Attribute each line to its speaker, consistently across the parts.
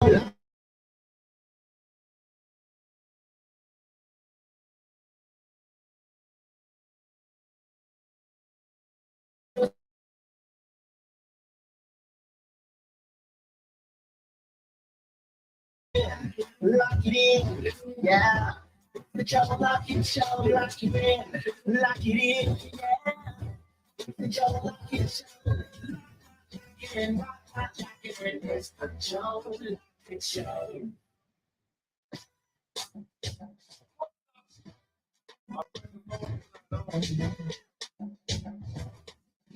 Speaker 1: Lock it in, yeah. The Joe Lockett Show, lock it in, lock it in, yeah. The Joe Lockett Show, lock it in, lock it in. It's the Joe Lockett Show.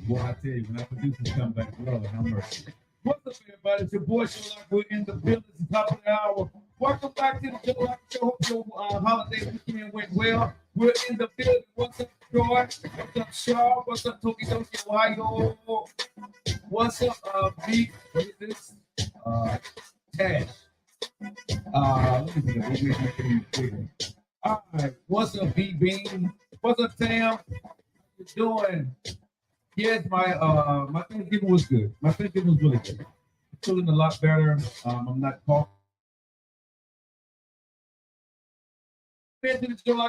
Speaker 2: Boy, I tell you, when our producers come back, Lord, have mercy. What's up, everybody? It's your boy, Joe Lockett. We're in the building. It's the top of the hour. Welcome back to the Joe Lockett Show. Hope your holiday weekend went well. We're in the building. What's up, Joy? What's up, Shaw? What's up, Toki Toki Ohio? What's up, B? What is this? Tash. Let me see. Let me bigger. All right. What's up, B Bean? What's up, Tam? How you doing? Yes, my Thanksgiving was good. My Thanksgiving was really good. I'm feeling a lot better. I'm not coughing.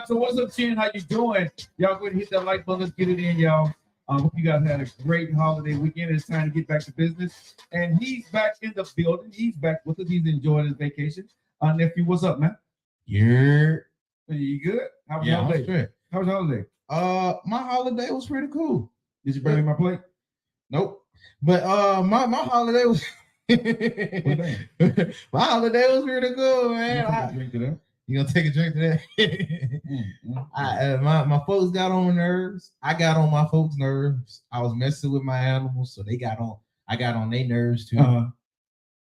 Speaker 2: So what's up, Chin? How you doing? Y'all go ahead and hit that like button. Let's get it in, y'all. Hope you guys had a great holiday weekend. It's time to get back to business. And he's back in the building. He's back with us. He's enjoying his vacation. Nephew, what's up, man?
Speaker 3: Yeah.
Speaker 2: You good? How was
Speaker 3: Yeah,
Speaker 2: your
Speaker 3: I'm
Speaker 2: holiday?
Speaker 3: straight.
Speaker 2: How was your holiday?
Speaker 3: My holiday was pretty cool.
Speaker 2: Did you bring me my plate?
Speaker 3: Nope. But my holiday was my holiday was pretty cool, man. You gonna take a drink to that? My folks got on my nerves. I got on my folks' nerves. I was messing with my animals, so I got on their nerves too.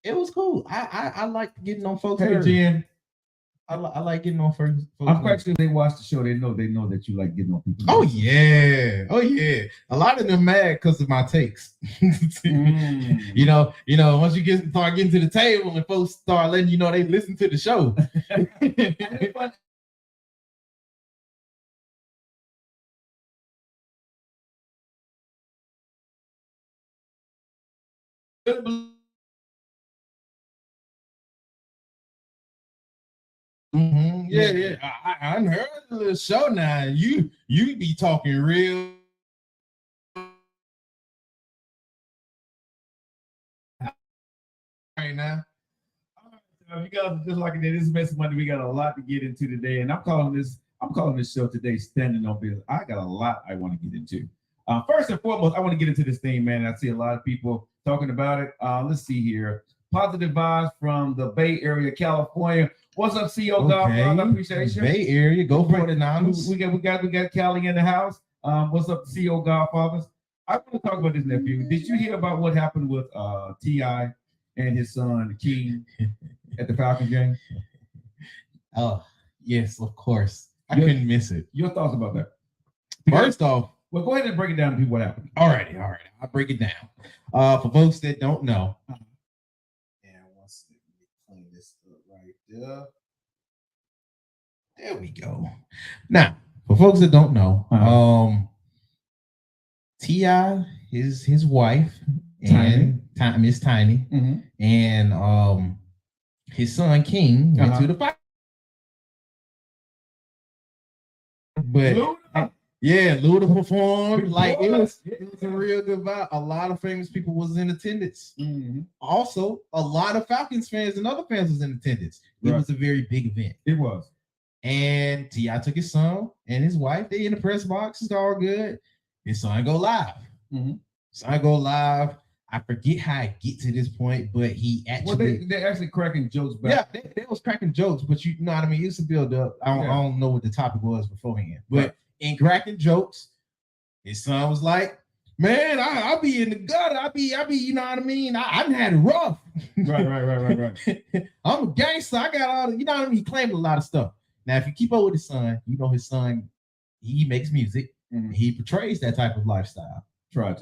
Speaker 3: It was cool. I like getting on folks' nerves.
Speaker 2: Jen.
Speaker 3: I like getting on folks.
Speaker 2: I'm quite sure they watch the show. They know that you like getting on people.
Speaker 3: Oh yeah. A lot of them mad because of my takes. You know. Once you start getting to the table and folks start letting you know they listen to the show. Mm-hmm. Yeah. I heard the show now. You be talking real. Right now.
Speaker 2: You guys are just like it. This is Messy Monday. We got a lot to get into today, and I'm calling this show today "Standing on Business." I got a lot I want to get into. First and foremost, I want to get into this thing, man. I see a lot of people talking about it. Let's see here. Positive vibes from the Bay Area, California. What's up, CEO Godfather? Appreciation.
Speaker 3: Bay Area, go for the Niners.
Speaker 2: We got Cali in the house. What's up, CEO Godfathers? I want to talk about this, nephew. Did you hear about what happened with T.I. and his son King at the Falcons game?
Speaker 3: Oh, yes, of course. I couldn't miss it.
Speaker 2: Your thoughts about that?
Speaker 3: First off,
Speaker 2: well, go ahead and break it down to people what happened.
Speaker 3: All right. I'll break it down. For folks that don't know, and once we clean this up right there. There we go. Now, for folks that don't know, T.I. is his wife and Miss Tiny, and his son King went to the fight. But yeah, Luda performed like it was a real good vibe. A lot of famous people was in attendance. Also, a lot of Falcons fans and other fans was in attendance. It was a very big event.
Speaker 2: It was.
Speaker 3: And T.I. took his son and his wife. They in the press box. It's all good. His son go live. Son go live. I forget how I get to this point, but he actually
Speaker 2: they're actually cracking jokes back.
Speaker 3: Yeah, they was cracking jokes, but you know what I mean. It's a build up. I don't know what the topic was beforehand, but in cracking jokes, his son was like, "Man, I'll be in the gutter. I'll be. You know what I mean? I done had it rough.
Speaker 2: Right.
Speaker 3: I'm a gangster. I got all the. You know what I mean? He claimed a lot of stuff. Now, if you keep up with his son, you know his son. He makes music. He portrays that type of lifestyle. He tried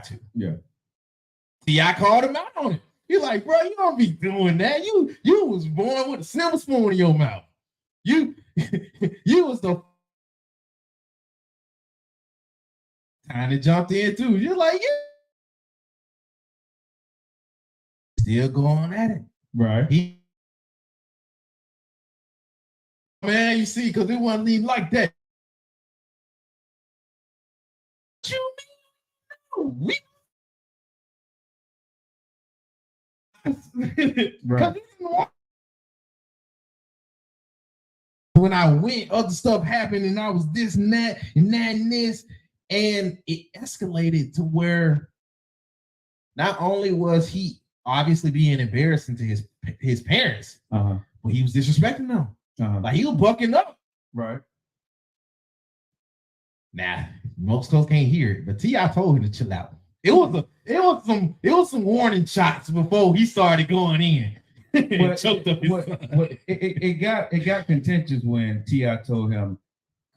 Speaker 3: to.
Speaker 2: Yeah.
Speaker 3: T.I. called him out on it. He's like, bro, you don't be doing that. You was born with a silver spoon in your mouth. You was the Tiny jumped in too. You're like, yeah. Still going at it.
Speaker 2: Right.
Speaker 3: Man, you see, because it wasn't even like that. We
Speaker 2: Right.
Speaker 3: When I went, other stuff happened, and I was this and that and that and this, and it escalated to where not only was he obviously being embarrassing to his parents, but he was disrespecting them. Like he was bucking up.
Speaker 2: Right.
Speaker 3: Nah, most folks can't hear it, but T.I. told him to chill out. It was some warning shots before he started going in.
Speaker 2: It got contentious when T.I. told him,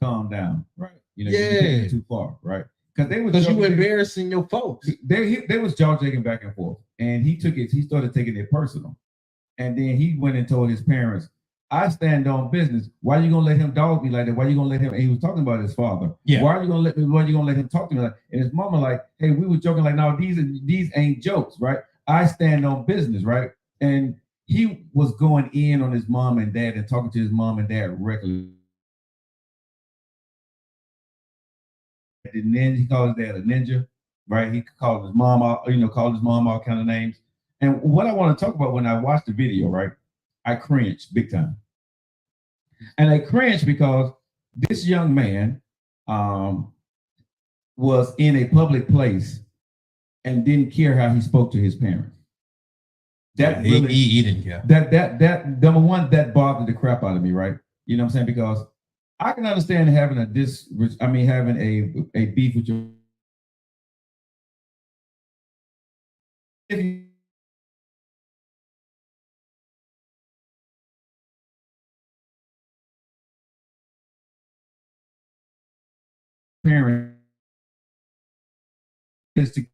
Speaker 2: calm down. Right. You're taking it too far, right?
Speaker 3: Because you were embarrassing your folks.
Speaker 2: They was jaw jacking back and forth. And he started taking it personal. And then he went and told his parents, I stand on business. Why are you gonna let him dog me like that? Why are you gonna let him? And he was talking about his father.
Speaker 3: Yeah.
Speaker 2: Why are you gonna let him talk to me like? And his mama like, hey, we were joking like, no, these ain't jokes, right? I stand on business, right? And he was going in on his mom and dad and talking to his mom and dad regularly. And then he called his dad a ninja, right? He called his mom out, called his mom all kind of names. And what I want to talk about when I watched the video, right? I cringed big time. And I cringed because this young man was in a public place and didn't care how he spoke to his parents.
Speaker 3: He didn't care.
Speaker 2: That number one, that bothered the crap out of me, right? You know what I'm saying? Because I can understand having a beef with your parent is to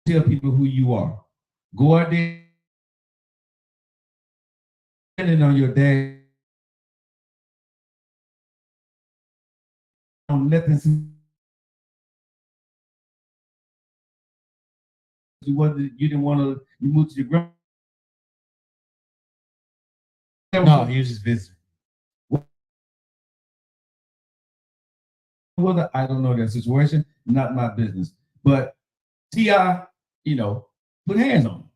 Speaker 2: tell people who you are. Go out there and on your dad. Nothing. You didn't want to. You moved to your grandma.
Speaker 3: No, he was just visiting.
Speaker 2: Whether I don't know that situation, not my business. But T.I., put hands on him.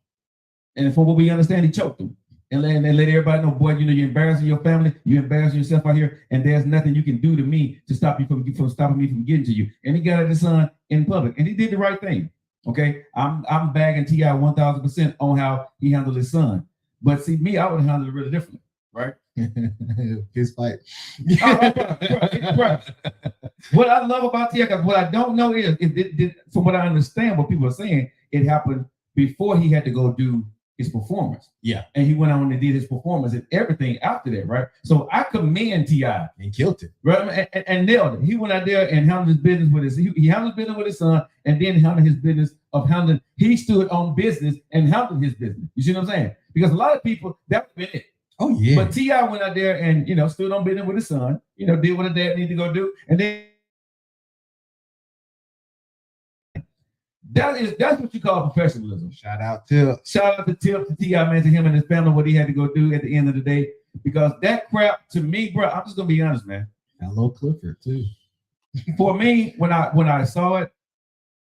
Speaker 2: And from what we understand, he choked him. And let everybody know, boy, you're embarrassing your family, you're embarrassing yourself out here, and there's nothing you can do to me to stop you from stopping me from getting to you. And he got at his son in public, and he did the right thing. Okay, I'm bagging T.I. 1,000% on how he handled his son. But see, me, I would handle it really differently, right?
Speaker 3: His fight.
Speaker 2: Right. What I love about T.I., what I don't know is, from what I understand, what people are saying, it happened before he had to go do his performance.
Speaker 3: Yeah.
Speaker 2: And he went on and did his performance and everything after that, right? So I commend T.I.
Speaker 3: He killed it.
Speaker 2: Right? And nailed it. He went out there and handled his business with he handled his business with his son, and then handled his business of handling. He stood on business and handled his business. You see what I'm saying? Because a lot of people, that would have been it.
Speaker 3: Oh, yeah.
Speaker 2: But T.I. went out there and, stood on business with his son, did what a dad needed to go do. And then that's what you call professionalism.
Speaker 3: Shout out to
Speaker 2: T.I., man, to him and his family, what he had to go do at the end of the day. Because that crap, to me, bro, I'm just gonna be honest, man.
Speaker 3: Hello, Clifford, too.
Speaker 2: For me, when I saw it,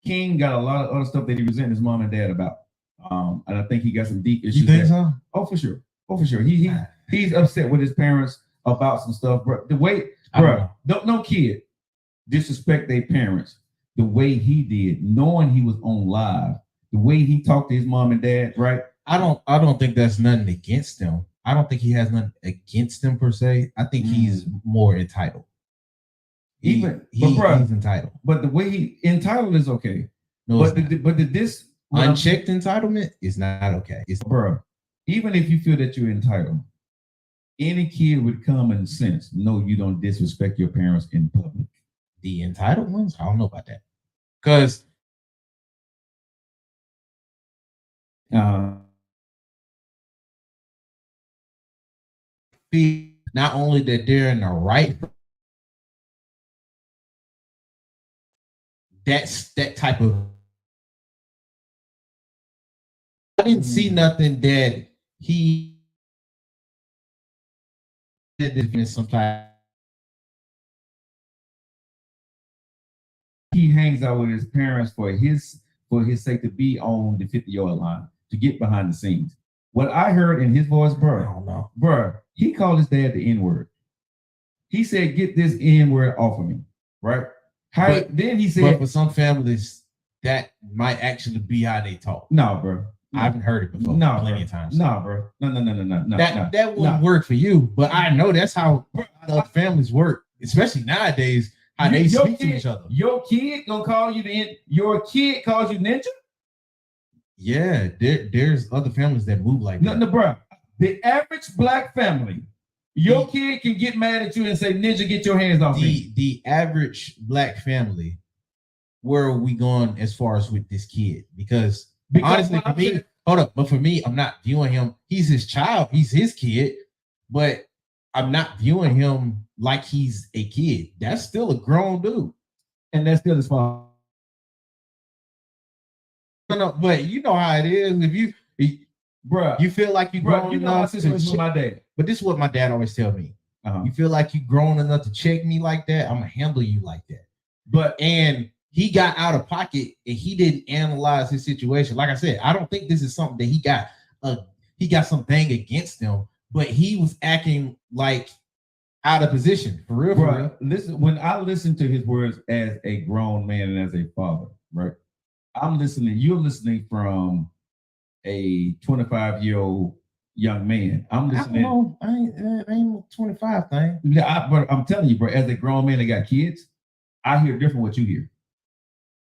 Speaker 2: King got a lot of other stuff that he resented his mom and dad about. And I think he got some deep issues.
Speaker 3: You think so?
Speaker 2: Oh, for sure. He's upset with his parents about some stuff, bro. The way, bro, no kid disrespect their parents the way he did, knowing he was on live, the way he talked to his mom and dad, right?
Speaker 3: I don't think that's nothing against them. I don't think he has nothing against them per se. I think he's more entitled. He's entitled.
Speaker 2: But the way he entitled is okay.
Speaker 3: No,
Speaker 2: but this
Speaker 3: unchecked entitlement is not okay. It's
Speaker 2: bro. Even if you feel that you're entitled, any kid with common sense know you don't disrespect your parents in public.
Speaker 3: The entitled ones, I don't know about that. Because Not only that they're in the right, that's that type of. I didn't see nothing that he did some type.
Speaker 2: He hangs out with his parents for his sake to be on the 50-yard line, to get behind the scenes. What I heard in his voice, bro,
Speaker 3: I don't know.
Speaker 2: Bro, he called his dad the N-word. He said, "Get this N-word off of me," right? Then he said,
Speaker 3: but for some families, that might actually be how they talk.
Speaker 2: No, bro.
Speaker 3: I haven't heard it before.
Speaker 2: No,
Speaker 3: plenty of times.
Speaker 2: No, bro. No.
Speaker 3: That wouldn't work for you, but I know that's how other families work, especially nowadays. How they speak to each other.
Speaker 2: Your kid gonna call you your kid calls you ninja?
Speaker 3: Yeah, there's other families that move like that.
Speaker 2: No, bro. The average black family, your kid can get mad at you and say, "Ninja, get your hands off me."
Speaker 3: The average black family, where are we going as far as with this kid? Because honestly, for me, but for me, I'm not viewing him. He's his child. He's his kid, but I'm not viewing him like he's a kid. That's still a grown dude,
Speaker 2: and that's still his father.
Speaker 3: No, but you know how it is. If you feel like you're grown enough to
Speaker 2: with my dad.
Speaker 3: But this is what my dad always tell me. You feel like you're grown enough to check me like that, I'm gonna handle you like that. And he got out of pocket and he didn't analyze his situation. Like I said, I don't think this is something that he got something against him, but he was acting like out of position for real. For real.
Speaker 2: Listen, when I listen to his words as a grown man and as a father, right? You're listening from a 25-year-old young man. I'm listening.
Speaker 3: I ain't 25 thing.
Speaker 2: Yeah, but I'm telling you, bro, as a grown man that got kids, I hear different what you hear.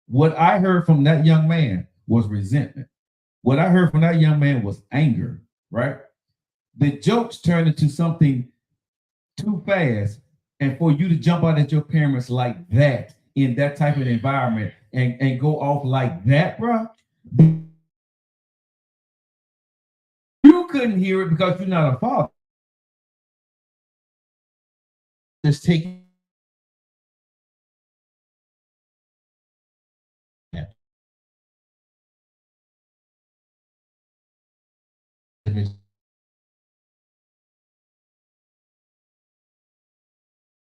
Speaker 2: What I heard from that young man was resentment. What I heard from that young man was anger, right? The jokes turned into something too fast, and for you to jump out at your parents like that in that type of environment and go off like that, bro, you couldn't hear it because you're not a father.
Speaker 3: Just take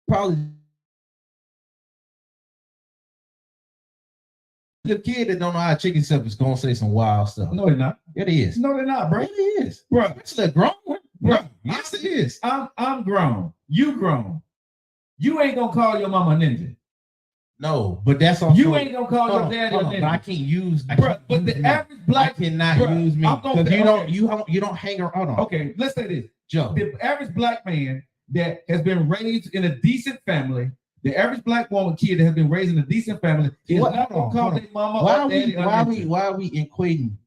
Speaker 3: probably the kid that don't know how to check himself is gonna say some wild stuff.
Speaker 2: No, they're not.
Speaker 3: It is.
Speaker 2: No, they're not, bro.
Speaker 3: It is,
Speaker 2: bro.
Speaker 3: It's a grown one,
Speaker 2: bro.
Speaker 3: Yes, it is.
Speaker 2: I'm grown. You grown. You ain't gonna call your mama ninja.
Speaker 3: No, but that's also
Speaker 2: you ain't gonna call your daddy a ninja.
Speaker 3: But I can't use.
Speaker 2: Bro, but the average black
Speaker 3: cannot use me because you don't hang around.
Speaker 2: Okay, let's say this,
Speaker 3: Joe.
Speaker 2: The average black man that has been raised in a decent family. The average black woman kid that has been raised in a decent family is not gonna call their mama or daddy.
Speaker 3: Why are we equating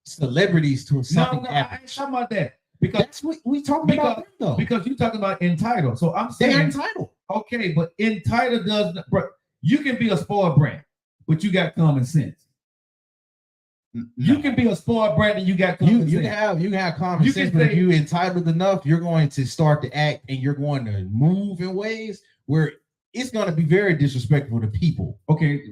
Speaker 3: celebrities to something?
Speaker 2: No, I ain't talking about that. Because
Speaker 3: that's what we talking about them, though.
Speaker 2: Because you're talking about entitled. So I'm saying
Speaker 3: they're entitled.
Speaker 2: Okay, but entitled does, bro. You can be a spoiled brat, but you got common sense. No. You can be a spoiled brat and you got common sense. You can have
Speaker 3: common sense, but if you're entitled enough, you're going to start to act and you're going to move in ways where it's going to be very disrespectful to people.
Speaker 2: Okay,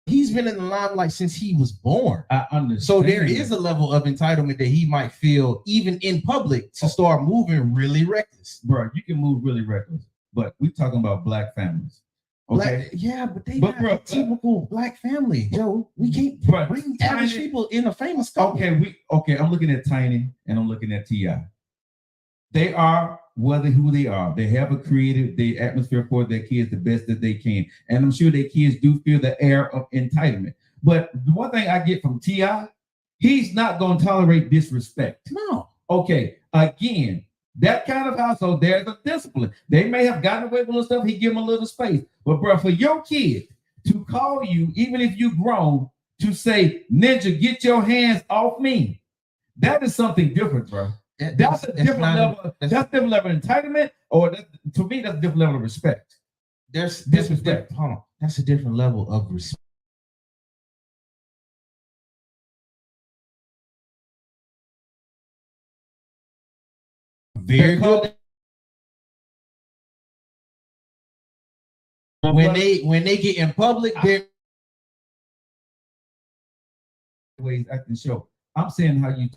Speaker 3: he's been in the limelight since he was born.
Speaker 2: I understand.
Speaker 3: So there is a level of entitlement that he might feel even in public to start moving really reckless.
Speaker 2: Bro, you can move really reckless, but we're talking about black families. Okay.
Speaker 3: But they not a typical black family, Joe. We can't bring average people in a famous company.
Speaker 2: Okay, I'm looking at Tiny and I'm looking at T.I. They are who they are. They have created the atmosphere for their kids the best that they can. And I'm sure their kids do feel the air of entitlement. But the one thing I get from T.I., he's not going to tolerate disrespect.
Speaker 3: No.
Speaker 2: Okay, again, that kind of household, there's a discipline. They may have gotten away with a little stuff. He give them a little space. But, bro, for your kid to call you, even if you're grown, to say, "Ninja, get your hands off me," that is something different, bro. That's a different level. That's a different level of entitlement, or to me, that's a different level of respect.
Speaker 3: There's disrespect. Hold on, that's a different level of respect. Very good. When they get in public, they're
Speaker 2: ways acting show. I'm saying how you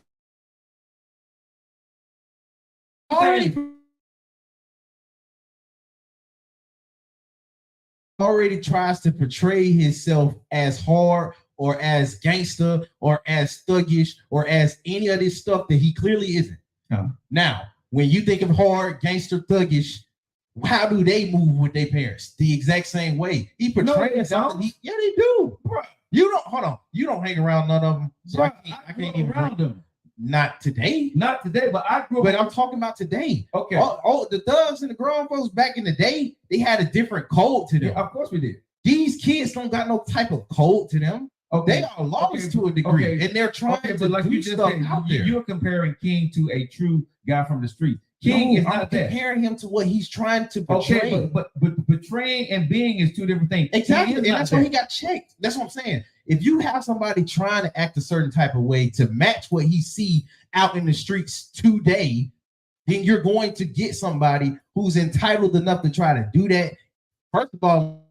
Speaker 3: already tries to portray himself as hard or as gangster or as thuggish or as any of this stuff that he clearly isn't. Now, when you think of hard, gangster, thuggish, how do they move with their parents? The exact same way. He portrays something. Yeah, they do. Bro. You don't hold on. You don't hang around none of them. So bro, I can't even around them. Not today. Not today, but I grew up. But I'm talking about today. Okay. All the thugs and the grown folks back in the day, they had a different code to them. Yeah,
Speaker 2: of course we did.
Speaker 3: These kids don't got no type of code to them. Okay. They are lost to a degree, and they're trying to like do you just stuff said, out there.
Speaker 2: You're comparing King to a true guy from the street. King is not
Speaker 3: comparing him to what he's trying to portray.
Speaker 2: Okay, but portraying and being is two different things.
Speaker 3: Exactly, and that's why he got checked. That's what I'm saying. If you have somebody trying to act a certain type of way to match what he see out in the streets today, then you're going to get somebody who's entitled enough to try to do that. First of all,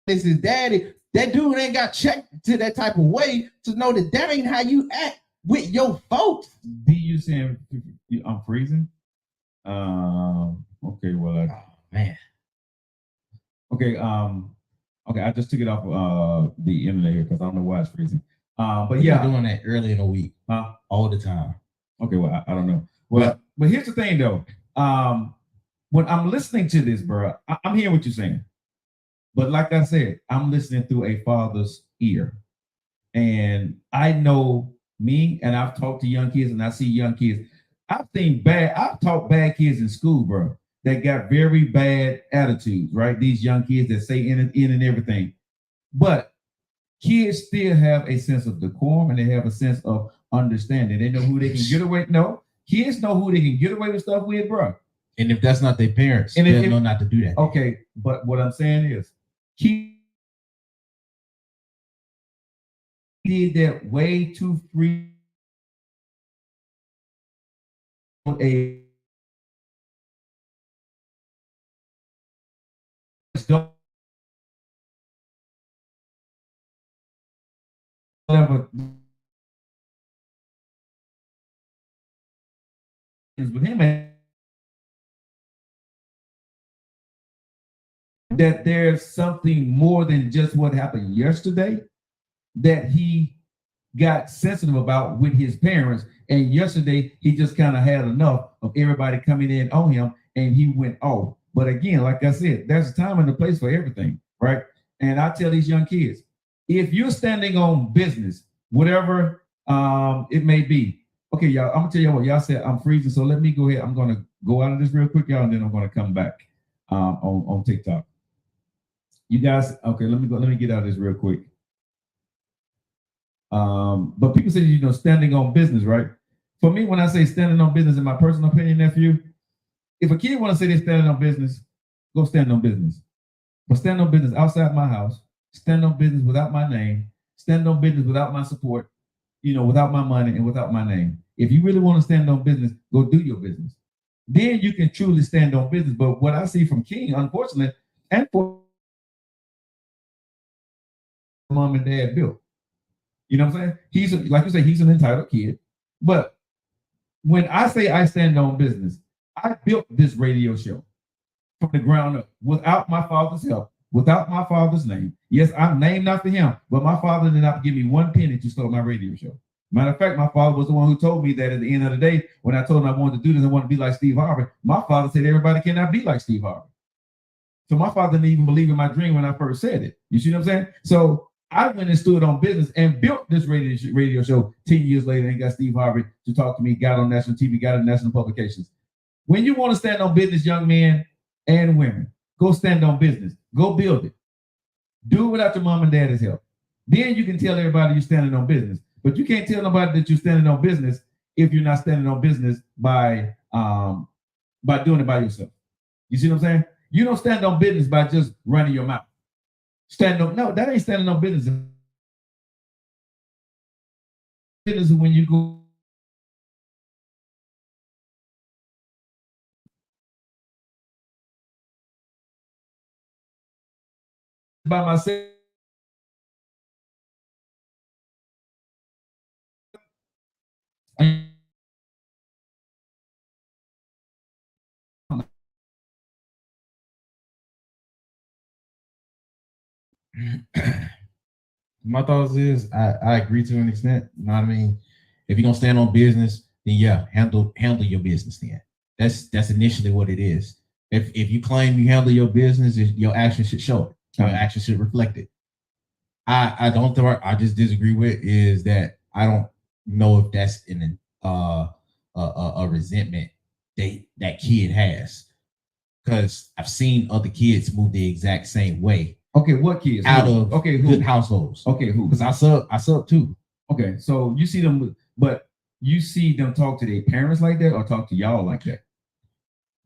Speaker 3: this is daddy. That dude ain't got checked to that type of way to know that that ain't how you act with your folks.
Speaker 2: Be you saying I'm freezing? Okay, well,
Speaker 3: oh man.
Speaker 2: Okay, okay, I just took it off the internet here because I don't know why it's freezing. But yeah,
Speaker 3: doing that early in the week, all the time.
Speaker 2: Okay, well, I don't know. Well, but here's the thing though. When I'm listening to this, bro, I'm hearing what you're saying. But like I said, I'm listening through a father's ear, and I know me, and I've talked to young kids, and I see young kids. I've taught bad kids in school, bro, that got very bad attitudes, right? These young kids that say in and everything. But kids still have a sense of decorum, and they have a sense of understanding. They know who they can get away. No, kids know who they can get away with stuff with, bro.
Speaker 3: And if that's not their parents, and they know not to do that.
Speaker 2: Okay, but what I'm saying is, kids did that way too free. With him, that there's something more than just what happened yesterday that he got sensitive about with his parents. And yesterday he just kind of had enough of everybody coming in on him, and he went off. But again, like I said, there's a time and a place for everything, right? And I tell these young kids, if you're standing on business, whatever it may be, okay, y'all, I'm gonna tell you what, y'all said I'm freezing, so let me go ahead. I'm gonna go out of this real quick, y'all, and then I'm gonna come back on TikTok. You guys, okay, let me get out of this real quick. But people say, standing on business, right? For me, when I say standing on business, in my personal opinion, nephew, if a kid want to say they're standing on business, go stand on business. But stand on business outside my house, stand on business without my name, stand on business without my support, without my money and without my name. If you really want to stand on business, go do your business. Then you can truly stand on business. But what I see from King, unfortunately, and for mom and dad built. You know what I'm saying? Like you say, he's an entitled kid. But when I say I stand on business, I built this radio show from the ground up without my father's help, without my father's name. Yes, I'm named after him, but my father did not give me one penny to start my radio show. Matter of fact, my father was the one who told me that at the end of the day, when I told him I wanted to do this, I wanted to be like Steve Harvey, my father said everybody cannot be like Steve Harvey. So my father didn't even believe in my dream when I first said it. You see what I'm saying? So I went and stood on business and built this radio show 10 years later and got Steve Harvey to talk to me, got on national TV, got on national publications. When you want to stand on business, young men and women, go stand on business. Go build it. Do it without your mom and dad's help. Then you can tell everybody you're standing on business. But you can't tell nobody that you're standing on business if you're not standing on business by doing it by yourself. You see what I'm saying? You don't stand on business by just running your mouth. No, that ain't standing on business. Business is when you go by myself.
Speaker 3: My thoughts is I agree to an extent. You know what I mean? If you're gonna stand on business, then yeah, handle your business then. That's initially what it is. If you claim you handle your business, your actions should show it. Your actions should reflect it. I don't think I just disagree with is that I don't know if that's in a resentment that kid has, because I've seen other kids move the exact same way.
Speaker 2: Okay, what kids?
Speaker 3: Out
Speaker 2: who?
Speaker 3: of
Speaker 2: okay,
Speaker 3: good
Speaker 2: who?
Speaker 3: households.
Speaker 2: Okay, who?
Speaker 3: Because I sub too.
Speaker 2: Okay, so you see them, but you see them talk to their parents like that or talk to y'all like that?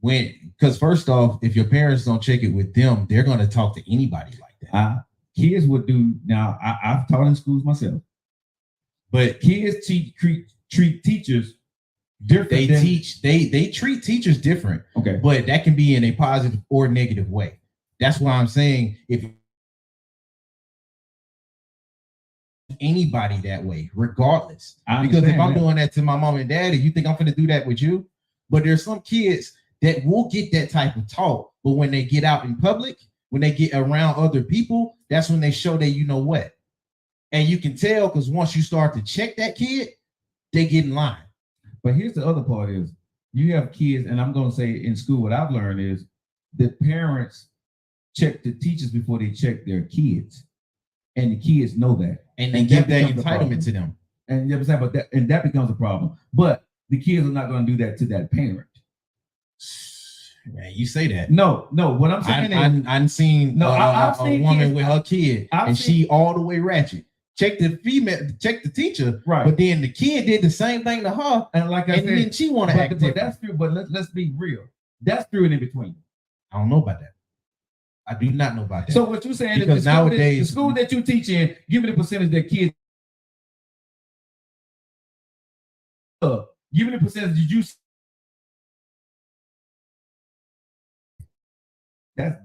Speaker 3: Because first off, if your parents don't check it with them, they're gonna talk to anybody like that.
Speaker 2: Kids would do now. I've taught in schools myself, but kids treat teachers different.
Speaker 3: They treat teachers different.
Speaker 2: Okay,
Speaker 3: but that can be in a positive or negative way. That's why I'm saying if anybody that way, regardless. Because if I'm doing that to my mom and daddy, you think I'm gonna do that with you? But there's some kids that will get that type of talk, but when they get out in public, when they get around other people, that's when they show that you know what. And you can tell because once you start to check that kid, they get in line.
Speaker 2: But here's the other part is you have kids, and I'm gonna say in school what I've learned is the parents check the teachers before they check their kids. And the kids know that.
Speaker 3: And they give that entitlement to them.
Speaker 2: And you know, but that becomes a problem. But the kids are not going to do that to that parent.
Speaker 3: Man, you say that.
Speaker 2: No. What I'm saying is,
Speaker 3: I've seen
Speaker 2: I've seen
Speaker 3: a woman
Speaker 2: kids,
Speaker 3: with her kid, and she all the way ratchet. Check the teacher,
Speaker 2: right?
Speaker 3: But then the kid did the same thing to her,
Speaker 2: and like I said,
Speaker 3: then she want to act.
Speaker 2: But that's true. But let's be real. That's true and in between.
Speaker 3: I don't know about that. I do not know about that.
Speaker 2: So what you're saying
Speaker 3: because
Speaker 2: is
Speaker 3: nowadays
Speaker 2: the school that you teach in, give me the percentage that kids. Give me the percentage you. That's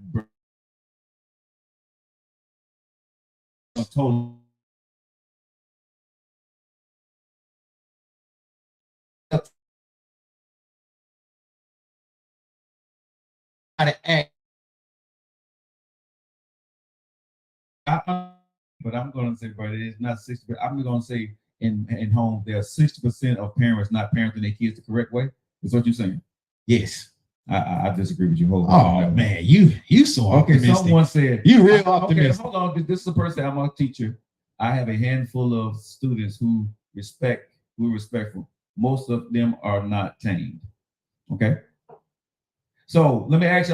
Speaker 2: total.
Speaker 3: How to act.
Speaker 2: But I'm going to say, but it's not 60%. I'm going to say in home, there are 60% of parents not parenting their kids the correct way. Is what you're saying?
Speaker 3: Yes.
Speaker 2: I disagree with you.
Speaker 3: Oh man, you so optimistic.
Speaker 2: Okay, someone said
Speaker 3: you real optimistic.
Speaker 2: Okay, hold on. This is a person. I'm a teacher. I have a handful of students who respectful. Most of them are not tamed. Okay. So let me ask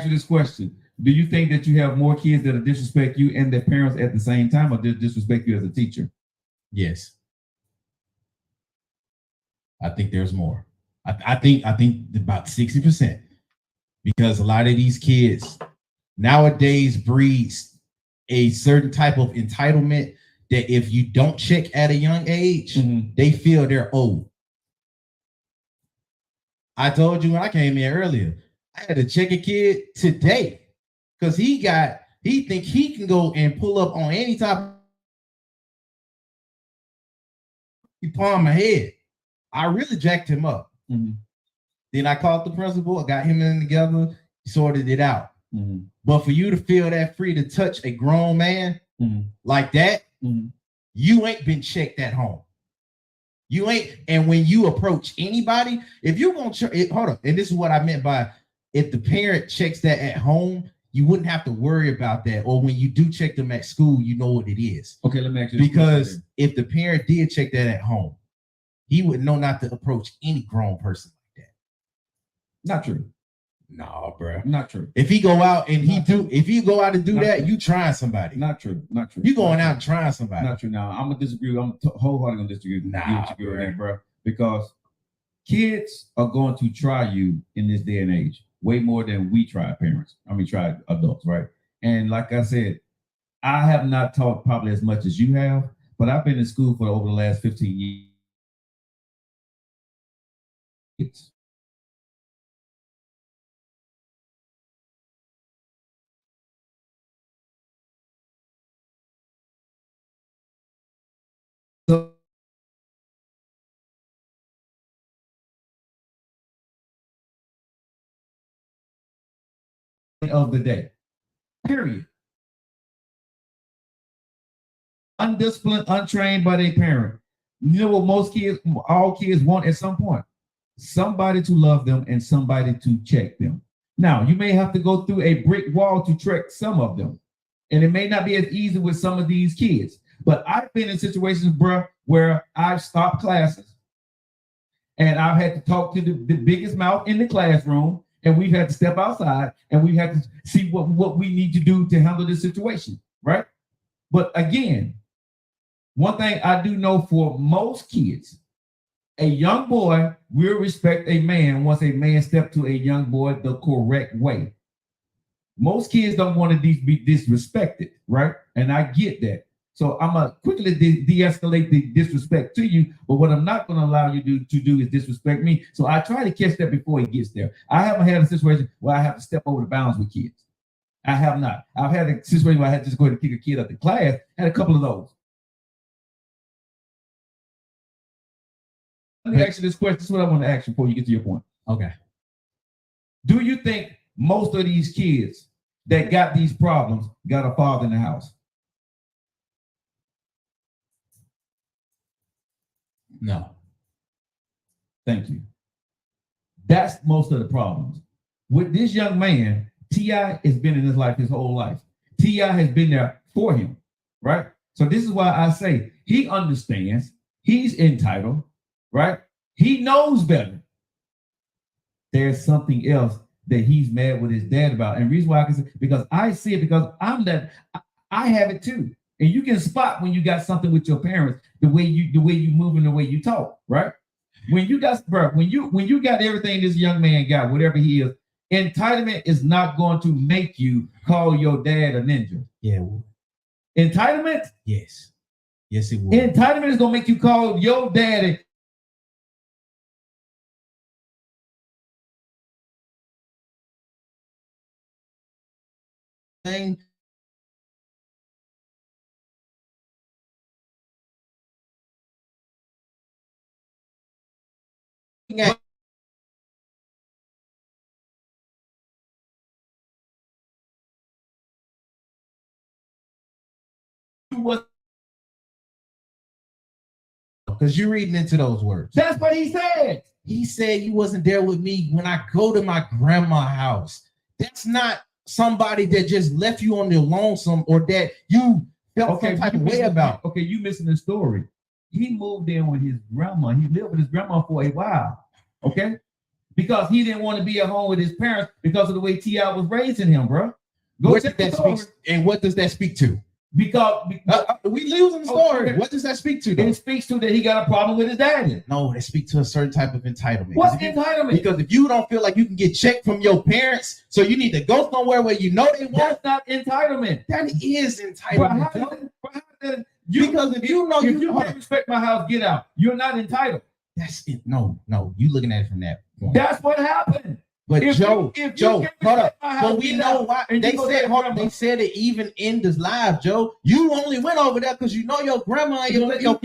Speaker 2: you this question. Do you think that you have more kids that disrespect you and their parents at the same time, or disrespect you as a teacher?
Speaker 3: Yes. I think there's more. I think about 60%, because a lot of these kids nowadays breeds a certain type of entitlement that if you don't check at a young age, they feel they're old. I told you when I came in earlier, I had to check a kid today because he think he can go and pull up on any type. He palmed my head. I really jacked him up. Then I called the principal, I got him in together, sorted it out. But for you to feel that free to touch a grown man like that, you ain't been checked at home. You ain't, and when you approach anybody, if you're gonna hold up, and this is what I meant by if the parent checks that at home, you wouldn't have to worry about that. Or when you do check them at school, you know what it is.
Speaker 2: Okay, let me ask you
Speaker 3: this because if the parent did check that at home, he would know not to approach any grown person like that.
Speaker 2: Not true.
Speaker 3: No, bro.
Speaker 2: Not true.
Speaker 3: If he go out and if you go out and do that, you trying somebody.
Speaker 2: Not true. Not true.
Speaker 3: You going out and trying somebody.
Speaker 2: Not true. Now I'm gonna disagree. I'm wholeheartedly gonna disagree. Bro. Because kids are going to try you in this day and age way more than we try parents. Try adults, right? And like I said, I have not taught probably as much as you have, but I've been in school for over the last 15 years. of the day. Period. Undisciplined, untrained by their parent. You know what most kids, all kids want at some point? Somebody to love them and somebody to check them. Now, you may have to go through a brick wall to track some of them. And it may not be as easy with some of these kids. But I've been in situations, bro, where I've stopped classes and I've had to talk to the biggest mouth in the classroom, and we've had to step outside and we've had to see what we need to do to handle this situation, right? But again, one thing I do know for most kids, a young boy will respect a man once a man steps to a young boy the correct way. Most kids don't want to be disrespected, right? And I get that. So I'm going to quickly de-escalate the disrespect to you, but what I'm not going to allow you to do is disrespect me. So I try to catch that before he gets there. I haven't had a situation where I have to step over the bounds with kids. I have not. I've had a situation where I had to just go ahead and kick a kid out the class. I had a couple of those. Let me ask you this question. This is what I want to ask you before you get to your point.
Speaker 3: Okay.
Speaker 2: Do you think most of these kids that got these problems got a father in the house?
Speaker 3: No.
Speaker 2: Thank you. That's most of the problems. With this young man, T.I. has been in his life his whole life. T.I. has been there for him, right? So this is why I say he understands, he's entitled, right? He knows better. There's something else that he's mad with his dad about. And the reason why I can say, because I see it, because I have it too. And you can spot when you got something with your parents, the way you move and the way you talk, right? When you got when you got everything this young man got, whatever he is, entitlement is not going to make you call your dad a ninja.
Speaker 3: Yeah.
Speaker 2: Entitlement?
Speaker 3: Yes. Yes, it will.
Speaker 2: Entitlement is gonna make you call your daddy.
Speaker 3: Thing. Because you're reading into those words.
Speaker 2: That's what he said.
Speaker 3: He said you wasn't there with me when I go to my grandma's house. That's not somebody that just left you on the lonesome or that you felt some type of way about.
Speaker 2: Okay, you missing the story. He moved in with his grandma. He lived with his grandma for a while. Okay? Because he didn't want to be at home with his parents because of the way T.I. was raising him, bro.
Speaker 3: What does that speak to?
Speaker 2: Because
Speaker 3: we losing the story. Okay. What does that speak to?
Speaker 2: Though? It speaks to that he got a problem with his daddy.
Speaker 3: No, it speaks to a certain type of entitlement.
Speaker 2: What's entitlement?
Speaker 3: Because if you don't feel like you can get checked from your parents, so you need to go somewhere where you know they won't.
Speaker 2: That's not entitlement.
Speaker 3: That is entitlement.
Speaker 2: Because if you can't respect my house, get out. You're not entitled.
Speaker 3: That's it. No, you looking at it from that point.
Speaker 2: That's what happened.
Speaker 3: But Joe, hold up. But we know why they said. Hold on. They said it even in this live, Joe. You only went over there because you know your grandma and your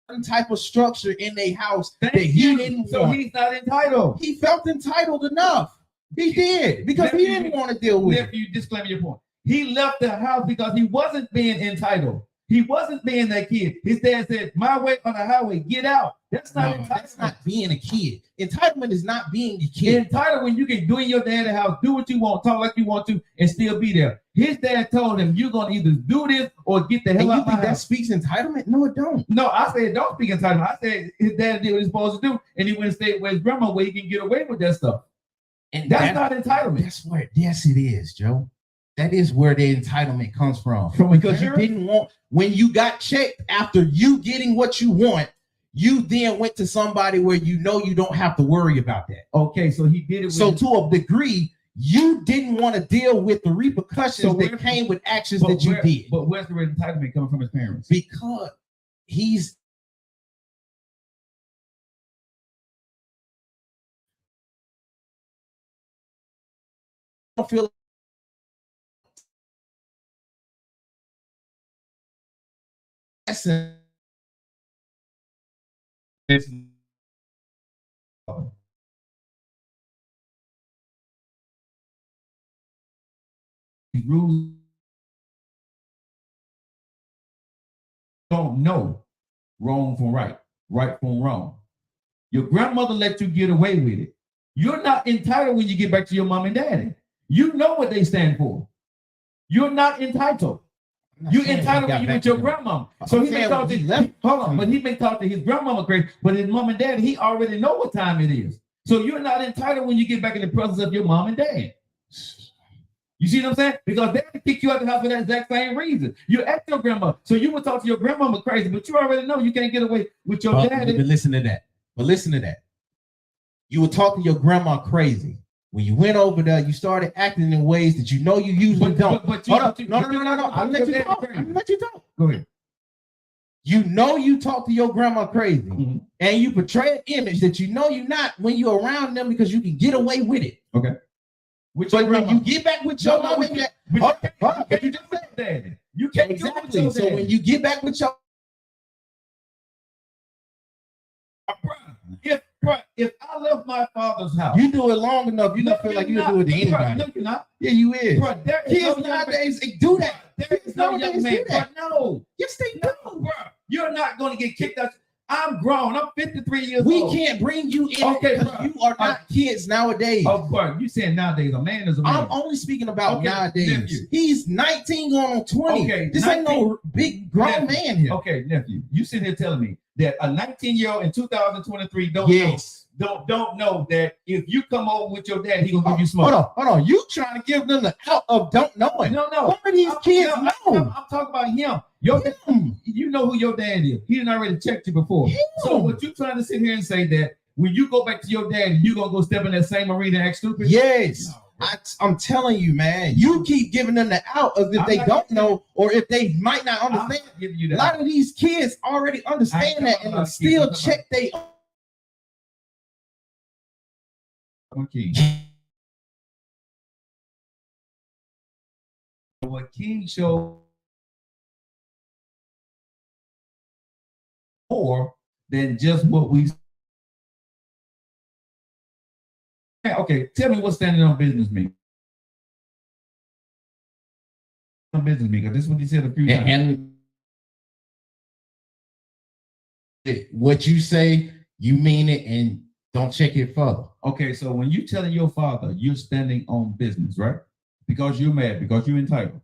Speaker 3: certain type of structure in their house that he didn't want.
Speaker 2: So he's not entitled.
Speaker 3: He felt entitled enough. He did because he didn't want to deal with it.
Speaker 2: You disclaim your point. He left the house because he wasn't being entitled. He wasn't being that kid. His dad said, "My way on the highway, get out." That's not entitlement.
Speaker 3: That's not being a kid. Entitlement is not being a kid.
Speaker 2: Entitled when you can do in your dad's house, do what you want, talk like you want to, and still be there. His dad told him, "You're gonna either do this or get the hell out of my house."
Speaker 3: That speaks entitlement? No, it don't.
Speaker 2: No, I said don't speak entitlement. I said his dad did what he's supposed to do, and he went and stayed with his grandma where he can get away with that stuff. And that's not entitlement.
Speaker 3: That's where. Yes, it is, Joe. That is where the entitlement comes from. Because you didn't want, when you got checked after you getting what you want, you then went to somebody where you know you don't have to worry about that.
Speaker 2: Okay, so he did it.
Speaker 3: So to a degree, you didn't want to deal with the repercussions that came with actions that you did.
Speaker 2: But where's the entitlement coming from his parents?
Speaker 3: Because he's I don't feel
Speaker 2: rules. Don't know wrong from right, right from wrong. Your grandmother let you get away with it. You're not entitled when you get back to your mom and daddy. You know what they stand for. You're not entitled. You're entitled when you with your grandmama. So he may talk to but he may talk to his grandmama crazy, but his mom and daddy, he already know what time it is. So you're not entitled when you get back in the presence of your mom and dad. You see what I'm saying? Because they kick you out the house for that exact same reason. You're at your grandma. So you would talk to your grandmama crazy, but you already know you can't get away with your daddy.
Speaker 3: But listen to that. You would talk to your grandma crazy. When you went over there, you started acting in ways that you know you usually don't. Hold up. No. I'll let you talk.
Speaker 2: Go ahead.
Speaker 3: You know you talk to your grandma crazy, and you portray an image that you know you're not when you're around them because you can get away with it.
Speaker 2: Okay.
Speaker 3: But when you get back with your mom and dad,
Speaker 2: but you just said that. You can't
Speaker 3: exactly. So when you get back with your
Speaker 2: if I left my father's house,
Speaker 3: you do it long enough, you don't feel like you do it to anybody.
Speaker 2: No, you're not.
Speaker 3: Yeah, you is.
Speaker 2: Bro,
Speaker 3: kids nowadays they do that.
Speaker 2: There is no young man. No.
Speaker 3: Yes, they
Speaker 2: do. Bro, you're not going to get kicked out. I'm grown. I'm 53 years old.
Speaker 3: We can't bring you in because you are not kids nowadays.
Speaker 2: Oh, bro, you saying nowadays a man is a man.
Speaker 3: I'm only speaking about nowadays. Nephew. He's 19 going on 20. Okay, this 19, ain't no big grown man here.
Speaker 2: Okay, nephew, you sitting here telling me that a 19-year-old in 2023 don't know that if you come over with your dad, he gonna give you smoke.
Speaker 3: Hold on. You trying to give them the out of don't knowing.
Speaker 2: No.
Speaker 3: What are these kids know?
Speaker 2: I'm talking about him. You know who your dad is. He done already checked you before. So what you trying to sit here and say that when you go back to your dad, you gonna go step in that same arena and act stupid?
Speaker 3: Yes. No, I'm telling you, man. You keep giving them the out as if they don't know or if they might not understand. A lot of these kids already understand that and still check they own.
Speaker 2: Okay. What King showed more than just what we. Okay, tell me what standing on business means. On business means, because this is what you said a few times.
Speaker 3: And what you say, you mean it, and don't check it further.
Speaker 2: Okay, so when you telling your father you're standing on business, right? Because you're mad, because you're entitled.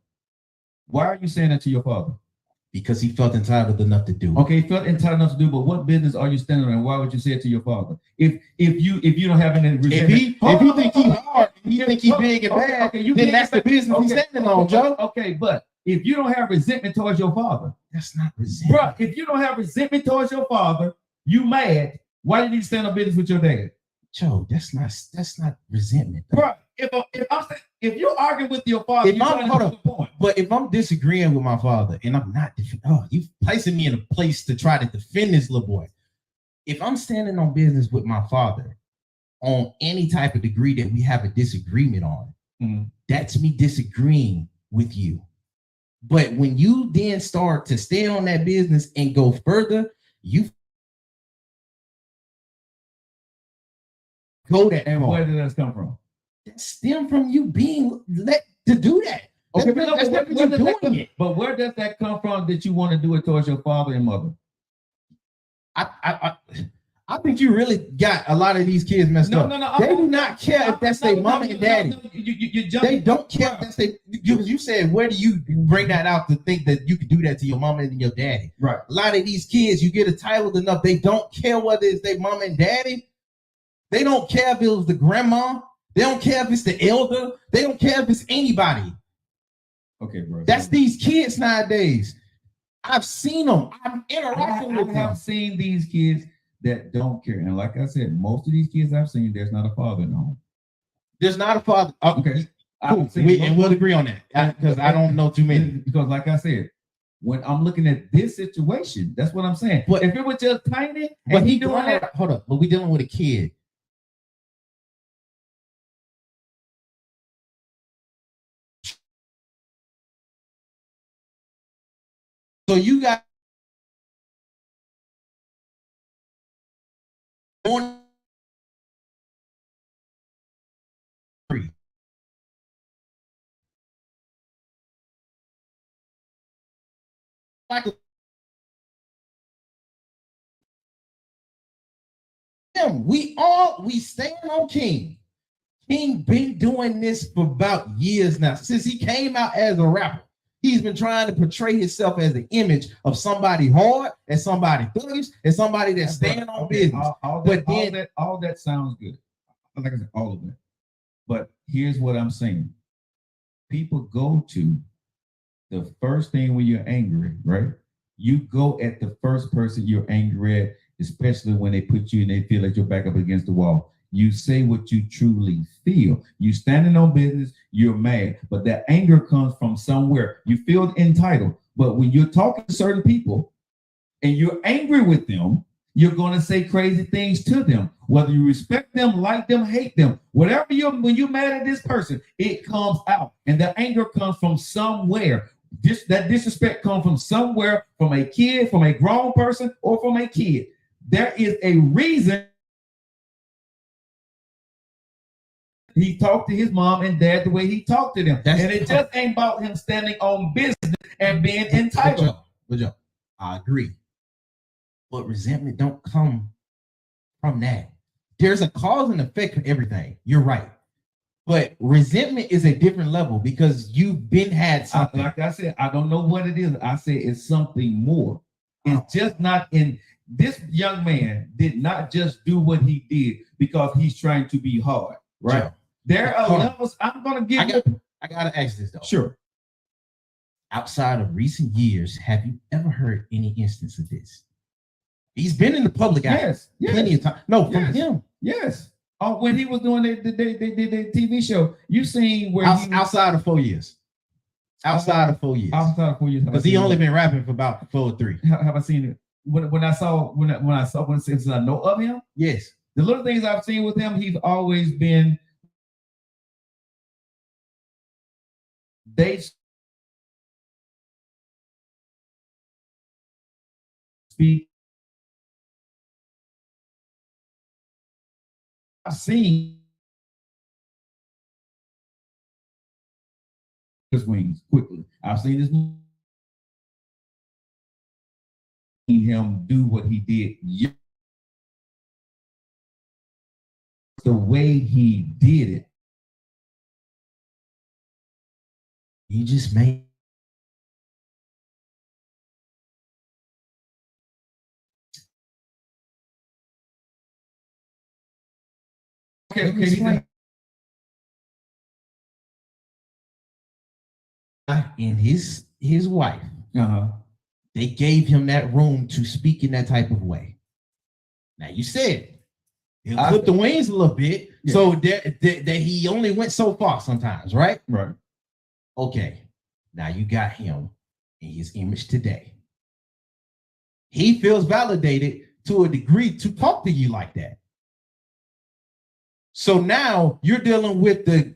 Speaker 2: Why are you saying that to your father?
Speaker 3: Because he felt entitled enough to do.
Speaker 2: Okay, he felt entitled enough to do, but what business are you standing on? And why would you say it to your father? If you don't have any resentment,
Speaker 3: if you think he's hard, you think he's big and bad, then that's the business he's standing on, Joe.
Speaker 2: Okay, but if you don't have resentment towards your father,
Speaker 3: that's not resentment.
Speaker 2: Bro, if you don't have resentment towards your father, you mad. Why did you stand on business with your dad?
Speaker 3: Joe, that's not resentment.
Speaker 2: Bro, if you're arguing with your father,
Speaker 3: but if I'm disagreeing with my father and I'm not, you placing me in a place to try to defend this little boy. If I'm standing on business with my father on any type of degree that we have a disagreement on, that's me disagreeing with you. But when you then start to stay on that business and go further, you go that.
Speaker 2: And where did that come from?
Speaker 3: That stem from you being let to do that.
Speaker 2: Okay, but where does that come from that you want to do it towards your father and mother?
Speaker 3: I think you really got a lot of these kids messed up.
Speaker 2: No,
Speaker 3: they do not care if that's their mama and daddy. They don't care if that's their. You said, where do you bring that out to think that you can do that to your mama and your daddy?
Speaker 2: Right.
Speaker 3: A lot of these kids, you get entitled enough, they don't care whether it's their mama and daddy. They don't care if it was the grandma. They don't care if it's the elder. They don't care if it's anybody.
Speaker 2: Okay, bro.
Speaker 3: That's these kids nowadays. I've seen them. I'm interacting with them.
Speaker 2: I've seen these kids that don't care. And like I said, most of these kids I've seen, there's not a father in the home.
Speaker 3: There's not a father.
Speaker 2: Okay.
Speaker 3: Cool. And we'll agree on that. Because I don't know too many.
Speaker 2: Because like I said, when I'm looking at this situation, that's what I'm saying. But if it was just tiny,
Speaker 3: but he doing that. Hold up. But we dealing with a kid. So you got one like we stand on King. King been doing this for about years now. Since he came out as a rapper, he's been trying to portray himself as the image of somebody hard, and somebody thuggish, and somebody that's standing on business.
Speaker 2: All that sounds good. Like I said, all of that. But here's what I'm saying. People go to the first thing when you're angry, right? You go at the first person you're angry at, especially when they put you and they feel like you're back up against the wall. You say what you truly feel. You standing on business, you're mad, but that anger comes from somewhere. You feel entitled. But when you're talking to certain people and you're angry with them, you're going to say crazy things to them. Whether you respect them, like them, hate them, whatever when you're mad at this person, it comes out. And the anger comes from somewhere. That disrespect comes from somewhere, from a kid, from a grown person, or from a kid. There is a reason he talked to his mom and dad the way he talked to them. And it just ain't about him standing on business and being entitled.
Speaker 3: Good job. I agree. But resentment don't come from that. There's a cause and effect for everything. You're right. But resentment is a different level because you've been had something.
Speaker 2: Like I said, I don't know what it is. I say it's something more. It's just not in. This young man did not just do what he did because he's trying to be hard, right? Joe, there are levels. I'm going to give
Speaker 3: I got to ask this though.
Speaker 2: Sure.
Speaker 3: Outside of recent years, have you ever heard any instance of this? He's been in the public eye plenty of time. No, from him.
Speaker 2: Yes. Oh, when he was doing the TV show, you seen where
Speaker 3: outside of 4 years. Outside of 4 years.
Speaker 2: Outside of 4 years.
Speaker 3: Because he only been rapping for about 4 or 3.
Speaker 2: Have I seen it? When I since I know of him,
Speaker 3: yes.
Speaker 2: The little things I've seen with him, he's always been. They speak. I've seen his wings quickly. I've seen him do what he did. The way he did it,
Speaker 3: he just made.
Speaker 2: Okay.
Speaker 3: And his wife, they gave him that room to speak in that type of way. Now you said he'll clip the wings a little bit, so that he only went so far sometimes, right?
Speaker 2: Right.
Speaker 3: Okay. Now you got him in his image today. He feels validated to a degree to talk to you like that. So now you're dealing with the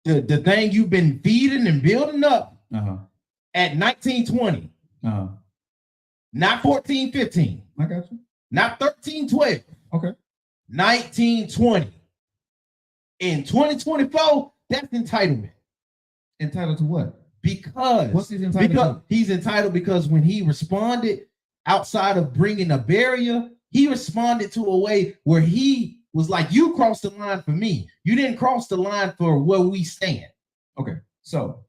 Speaker 3: thing you've been feeding and building up at 19, 20. Not 14, 15.
Speaker 2: I got you.
Speaker 3: Not 13, 12.
Speaker 2: Okay.
Speaker 3: 19, 20. In 2024, that's entitlement.
Speaker 2: Entitled to what?
Speaker 3: Because
Speaker 2: what's he entitled to?
Speaker 3: He's entitled because when he responded outside of bringing a barrier, he responded to a way where he was like, you crossed the line for me. You didn't cross the line for where we stand.
Speaker 2: Okay. So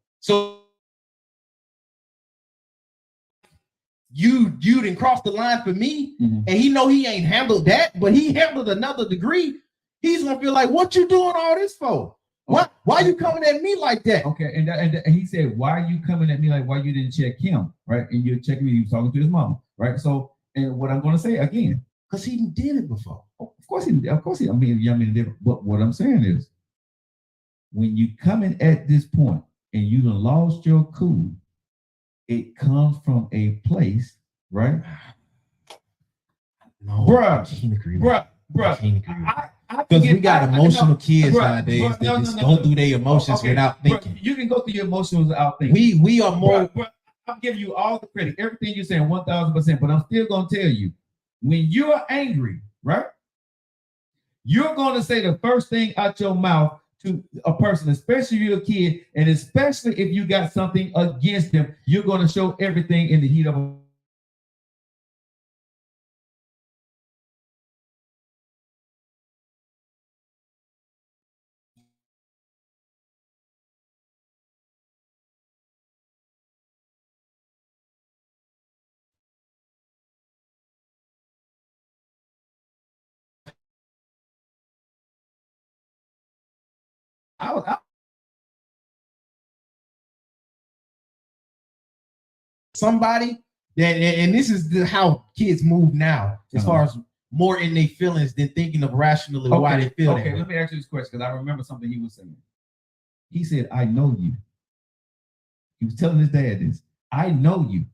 Speaker 3: you didn't cross the line for me, and he know he ain't handled that, but he handled another degree. He's gonna feel like, what you doing all this for? Why you coming at me like that?
Speaker 2: Okay, and he said, why are you coming at me like why you didn't check him, right? And you're checking me, he was talking to his mama, right? So, and what I'm gonna say again,
Speaker 3: because he did it before.
Speaker 2: Of course he. I mean, but what I'm saying is, when you coming at this point and you done lost your cool, it comes from a place, right?
Speaker 3: No,
Speaker 2: bruh.
Speaker 3: Because we got emotional kids nowadays that just go through their emotions without thinking.
Speaker 2: You can go through your emotions without thinking.
Speaker 3: We are more.
Speaker 2: I'm giving you all the credit, everything you're saying, 1,000%. But I'm still gonna tell you, when you're angry, right? You're gonna say the first thing out your mouth to a person, especially if you're a kid, and especially if you got something against them, you're going to show everything in the heat of a
Speaker 3: somebody that, and this is how kids move now, as far as more in their feelings than thinking of rationally why they feel that way.
Speaker 2: Let me ask you this question, because I remember something he was saying. He said, I know you. He was telling his dad this. I know you.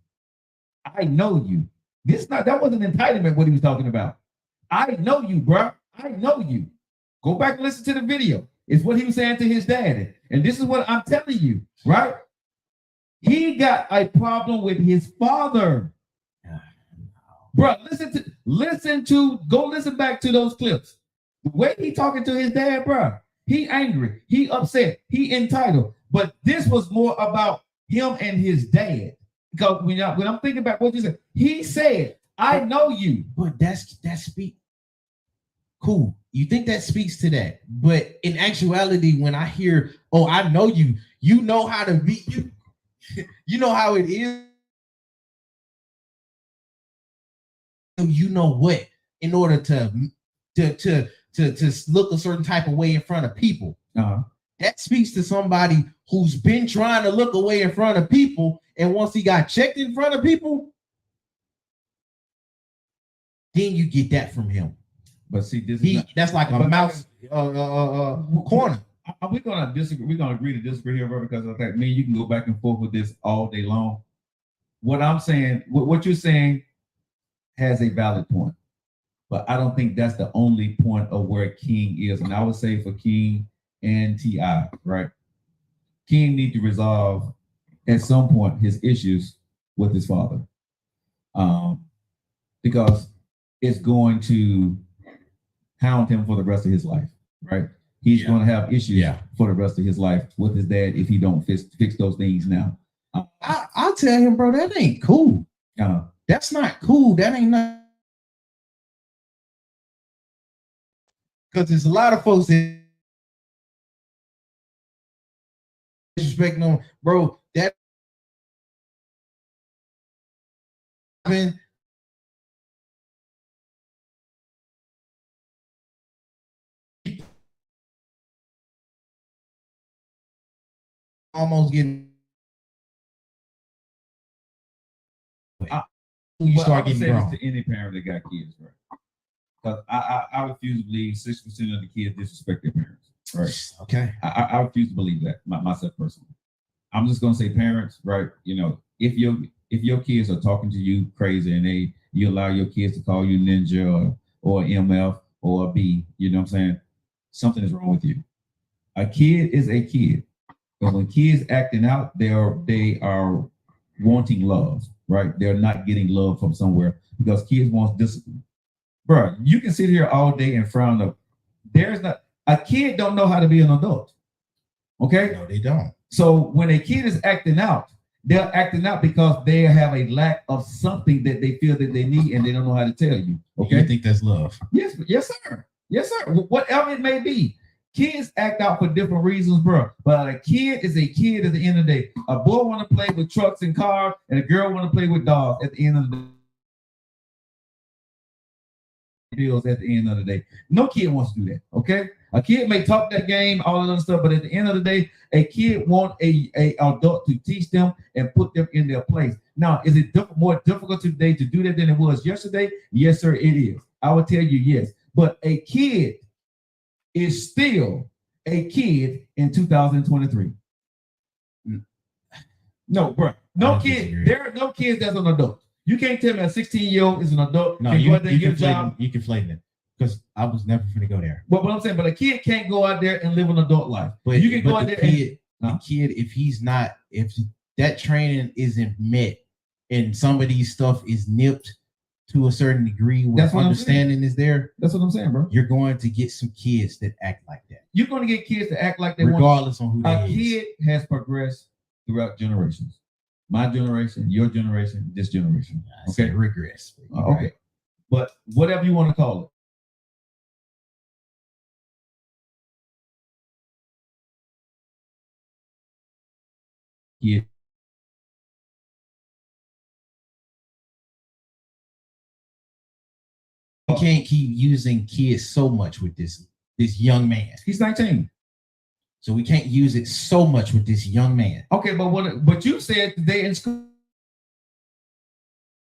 Speaker 2: I know you. That wasn't entitlement what he was talking about. I know you, bro. I know you. Go back and listen to the video. It's what he was saying to his dad. And this is what I'm telling you, right? He got a problem with his father. Bro, go listen back to those clips. The way he talking to his dad, bro, he angry, he upset, he entitled. But this was more about him and his dad. Because when I'm thinking about what you said, he said, I know you.
Speaker 3: But that speak cool. You think that speaks to that. But in actuality, when I hear, oh, I know you, you know how to beat you. You know how it is. You know what? In order to look a certain type of way in front of people. That speaks to somebody who's been trying to look away in front of people, and once he got checked in front of people, then you get that from him.
Speaker 2: But see,
Speaker 3: that's like a mouse corner.
Speaker 2: We're gonna disagree. We're gonna agree to disagree here, bro, because of that. Me and you can go back and forth with this all day long. What I'm saying, what you're saying, has a valid point, but I don't think that's the only point of where King is. And I would say for King and T.I., right? King need to resolve at some point his issues with his father, because it's going to hound him for the rest of his life, right? He's going to have issues for the rest of his life with his dad if he don't fix those things now.
Speaker 3: I'll tell him, bro, that ain't cool. That's not cool. That ain't not. Because there's a lot of folks that disrespect them, bro. That almost getting. You start getting grown.
Speaker 2: To any parent that got kids, right? Because I refuse to believe 60% of the kids disrespect their parents, right?
Speaker 3: Okay.
Speaker 2: I refuse to believe that, myself personally. I'm just gonna say parents, right? You know, if your kids are talking to you crazy and you allow your kids to call you ninja or MF or a B, you know what I'm saying? Something is wrong with you. A kid is a kid. But when kids acting out, they are wanting love, right? They're not getting love from somewhere because kids want discipline. Bro, you can sit here all day and frown up. A kid don't know how to be an adult. Okay?
Speaker 3: No, they don't.
Speaker 2: So when a kid is acting out, they're acting out because they have a lack of something that they feel that they need and they don't know how to tell you. Okay?
Speaker 3: You think that's love?
Speaker 2: Yes, sir. Yes, sir. Whatever it may be. Kids act out for different reasons, bro. But a kid is a kid at the end of the day. A boy want to play with trucks and cars, and a girl want to play with dogs at the end of the day. Bills at the end of the day. No kid wants to do that, okay? A kid may talk that game, all of that stuff, but at the end of the day, a kid want a adult to teach them and put them in their place. Now, is it more difficult today to do that than it was yesterday? Yes, sir, it is. I would tell you yes. But a kid is still a kid in 2023. No, bro. No kid. There are no kids that's an adult. You can't tell me a 16-year-old is an adult.
Speaker 3: No, you conflating it because I was never going to go there.
Speaker 2: But what I'm saying, but a kid can't go out there and live an adult life. But you can go out there.
Speaker 3: The kid, if that training isn't met and some of these stuff is nipped to a certain degree where understanding is there.
Speaker 2: That's what I'm saying, bro.
Speaker 3: You're going to get some kids that act like that.
Speaker 2: You're going to get kids to act like they
Speaker 3: regardless on who they
Speaker 2: is. A kid has progressed throughout generations. My generation, your generation, this generation. Okay,
Speaker 3: regress.
Speaker 2: Okay, right. But whatever you want to call it. Yeah.
Speaker 3: You can't keep using kids so much with this young man.
Speaker 2: He's 19.
Speaker 3: So we can't use it so much with this young man.
Speaker 2: Okay, but you said today in school.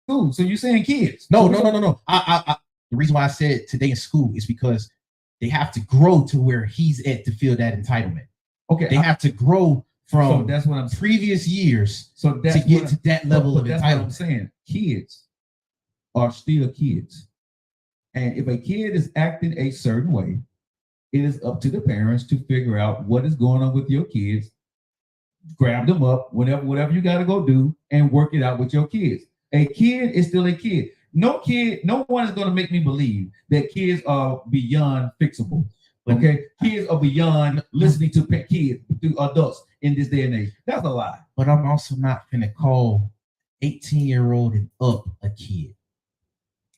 Speaker 2: So you're saying kids?
Speaker 3: No. I the reason why I said today in school is because they have to grow to where he's at to feel that entitlement.
Speaker 2: Okay,
Speaker 3: they have to grow from
Speaker 2: that's what I'm
Speaker 3: previous years
Speaker 2: to
Speaker 3: get to that level of
Speaker 2: that's
Speaker 3: entitlement.
Speaker 2: What I'm saying. Kids are still kids. And if a kid is acting a certain way, it is up to the parents to figure out what is going on with your kids, grab them up, whatever you got to go do, and work it out with your kids. A kid is still a kid. No one is going to make me believe that kids are beyond fixable. Okay? Kids are beyond listening to kids, to adults in this day and age. That's a lie.
Speaker 3: But I'm also not going to call 18-year-old and up a kid.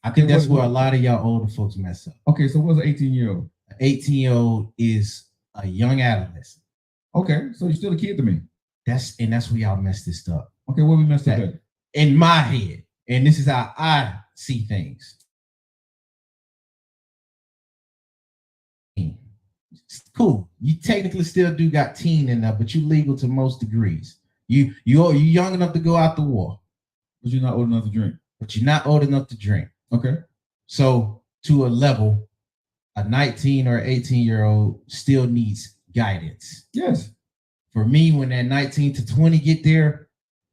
Speaker 3: I think that's where a lot of y'all older folks mess up.
Speaker 2: Okay, so what's an 18-year-old?
Speaker 3: An 18-year-old is a young adolescent.
Speaker 2: Okay, so you're still a kid to me.
Speaker 3: That's where y'all messed this up.
Speaker 2: Okay, what we messed up at?
Speaker 3: In my head, and this is how I see things. It's cool. You technically still do got teen in there, but you legal to most degrees. You young enough to go out the war.
Speaker 2: But you're not old enough to drink.
Speaker 3: But you're not old enough to drink.
Speaker 2: Okay.
Speaker 3: So to a level, a 19 or 18-year-old still needs guidance.
Speaker 2: Yes.
Speaker 3: For me, when that 19 to 20 get there,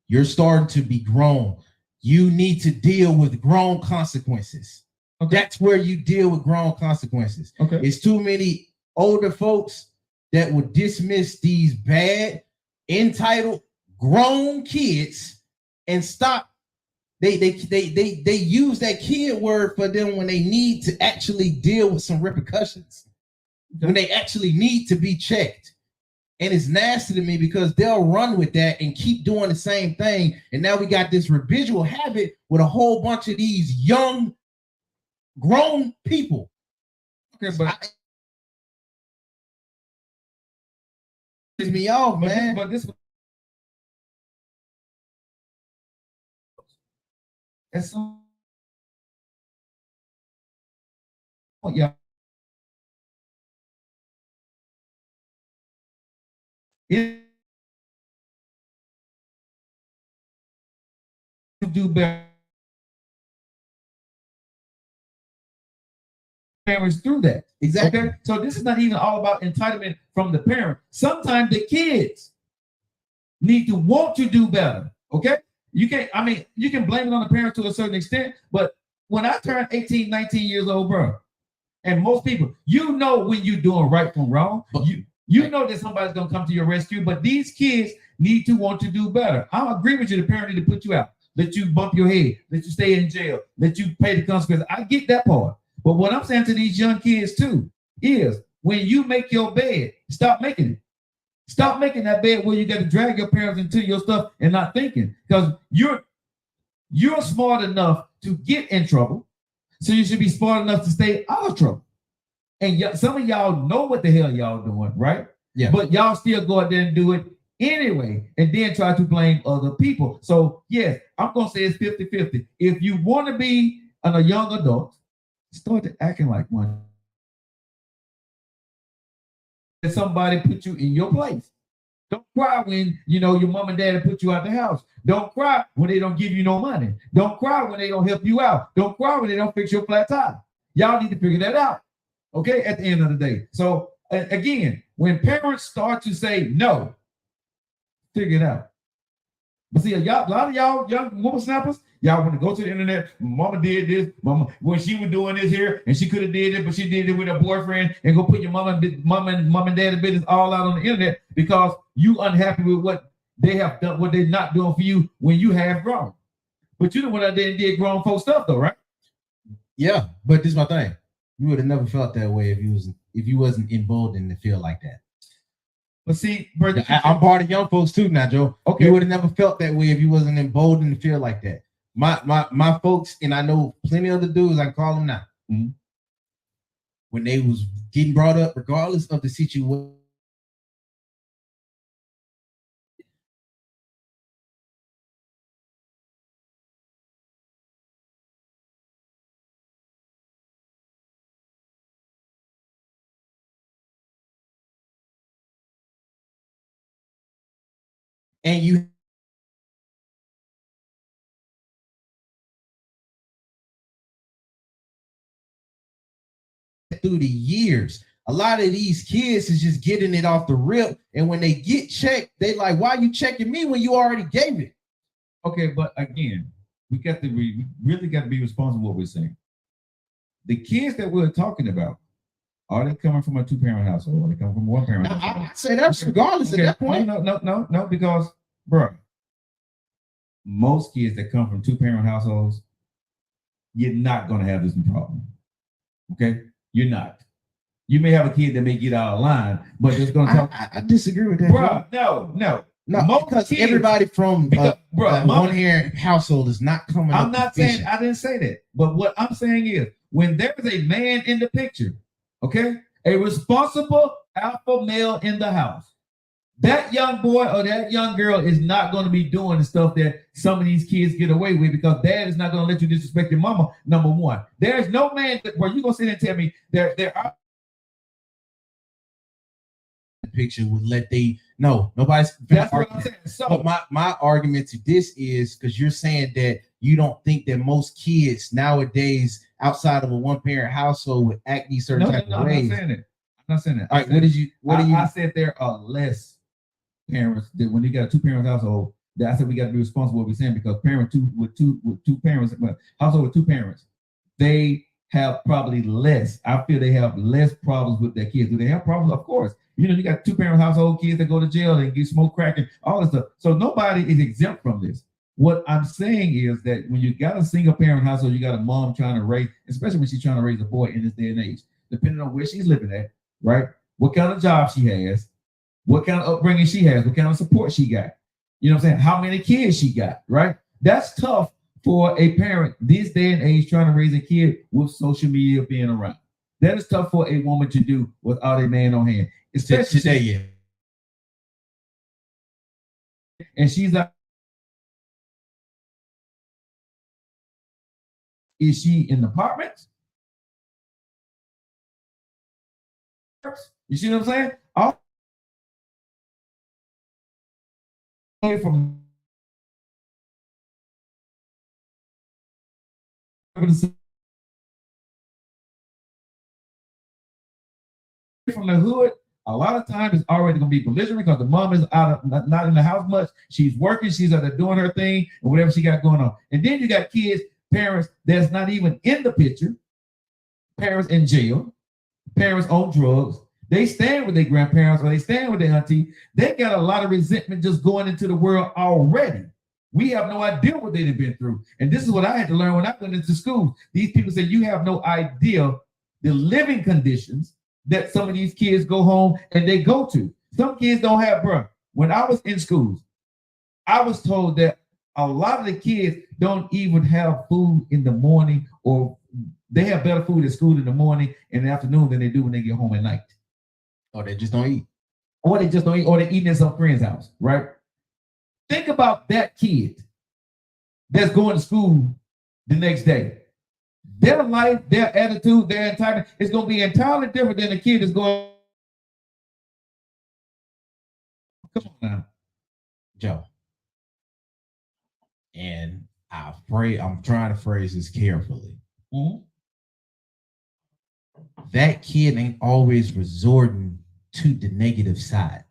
Speaker 3: you're starting to be grown. You need to deal with grown consequences. Okay. That's where you deal with grown consequences.
Speaker 2: Okay.
Speaker 3: It's too many older folks that would dismiss these bad, entitled, grown kids and stop. They use that kid word for them when they need to actually deal with some repercussions, when they actually need to be checked. And it's nasty to me because they'll run with that and keep doing the same thing. And now we got this residual habit with a whole bunch of these young, grown people.
Speaker 2: Okay, but
Speaker 3: pisses me off, man.
Speaker 2: But this it's so yeah. It do better. Parents through that.
Speaker 3: Exactly.
Speaker 2: Okay. So this is not even all about entitlement from the parent. Sometimes the kids need to want to do better. Okay. You can blame it on the parents to a certain extent, but when I turned 18, 19 years old, bro, and most people, you know when you're doing right from wrong, you know that somebody's gonna come to your rescue, but these kids need to want to do better. I agree with you, the parent need to put you out, let you bump your head, let you stay in jail, let you pay the consequences. I get that part. But what I'm saying to these young kids too is when you make your bed, stop making it. Stop making that bed where you got to drag your parents into your stuff and not thinking, because you're smart enough to get in trouble, so you should be smart enough to stay out of trouble. And some of y'all know what the hell y'all doing, right?
Speaker 3: Yeah.
Speaker 2: But y'all still go out there and do it anyway, and then try to blame other people. So yes, I'm gonna say it's 50-50. If you want to be a young adult, start acting like one. That somebody put you in your place. Don't cry when your mom and dad put you out the house. Don't cry when they don't give you no money. Don't cry when they don't help you out. Don't cry when they don't fix your flat tire. Y'all need to figure that out. Okay, at the end of the day. So again, when parents start to say no, figure it out. But see, a lot of y'all young whippersnappers, y'all want to go to the internet. Mama did this. Mama, when she was doing this here, and she could have did it, but she did it with her boyfriend, and go put your mom and dad's business all out on the internet because you unhappy with what they have done, what they're not doing for you when you have grown. But you know what I did grown folk stuff though, right?
Speaker 3: Yeah, but this is my thing. You would have never felt that way if you wasn't emboldened to feel like that.
Speaker 2: But see, brother,
Speaker 3: I'm part of young folks too now, Joe.
Speaker 2: Okay.
Speaker 3: You would have never felt that way if you wasn't emboldened to feel like that. My folks, and I know plenty of the dudes, I call them now. Mm-hmm. When they was getting brought up, regardless of the situation. And you through the years, a lot of these kids is just getting it off the rip, and when they get checked, they like, why are you checking me when you already gave it?
Speaker 2: Okay, but again, we really got to be responsible for what we're saying. The kids that we're talking about, are they coming from a two-parent household? Or are they coming from one parent household?
Speaker 3: I say that's regardless at that point.
Speaker 2: No, because, bro, most kids that come from two-parent households, you're not going to have this problem. Okay? You're not. You may have a kid that may get out of line, but it's going to talk.
Speaker 3: I disagree with that.
Speaker 2: Bro, no.
Speaker 3: No, because kids, everybody from one-parent household is not coming.
Speaker 2: I'm not saying, I didn't say that. But what I'm saying is, when there is a man in the picture, okay, a responsible alpha male in the house, that young boy or that young girl is not going to be doing the stuff that some of these kids get away with, because dad is not going to let you disrespect your mama, number one. There's no man where you're going to sit there and tell me there are
Speaker 3: picture would let nobody's.
Speaker 2: That's what I'm saying. So,
Speaker 3: but my argument to this is because you're saying that you don't think that most kids nowadays outside of a one-parent household would act these certain type of ways.
Speaker 2: I'm not saying that.
Speaker 3: All right,
Speaker 2: I said there are less parents that when you got a two-parent household, that I said we got to be responsible for what we're saying, because with two parents, household with two parents, they have probably less. I feel they have less problems with their kids. Do they have problems? Of course. You got two-parent household kids that go to jail and get smoke crack and all this stuff. So nobody is exempt from this. What I'm saying is that when you got a single-parent household, you got a mom trying to raise, especially when she's trying to raise a boy in this day and age, depending on where she's living at, right? What kind of job she has, what kind of upbringing she has, what kind of support she got. You know what I'm saying? How many kids she got, right? That's tough for a parent this day and age trying to raise a kid with social media being around. That is tough for a woman to do without a man on hand. Especially
Speaker 3: today, yeah.
Speaker 2: And she's like, is she in the apartments? You see what I'm saying? From the hood, a lot of times it's already going to be belligerent because the mom is not in the house much. She's working, she's out there doing her thing or whatever she got going on. And then you got kids, parents that's not even in the picture, parents in jail, parents on drugs. They stand with their grandparents or they stand with their auntie. They got a lot of resentment just going into the world already. We have no idea what they've been through. And this is what I had to learn when I went into school. These people say you have no idea the living conditions that some of these kids go home and they go to. Some kids don't have, when I was in schools, I was told that a lot of the kids don't even have food in the morning, or they have better food at school in the morning and the afternoon than they do when they get home at night.
Speaker 3: Or they just don't eat.
Speaker 2: Or they eat in some friend's house, right? Think about that kid that's going to school the next day. Their life, their attitude, their entitlement is going to be entirely different than the kid that's going. Come on now,
Speaker 3: Joe. And I'm trying to phrase this carefully.
Speaker 2: Mm-hmm.
Speaker 3: That kid ain't always resorting to the negative side.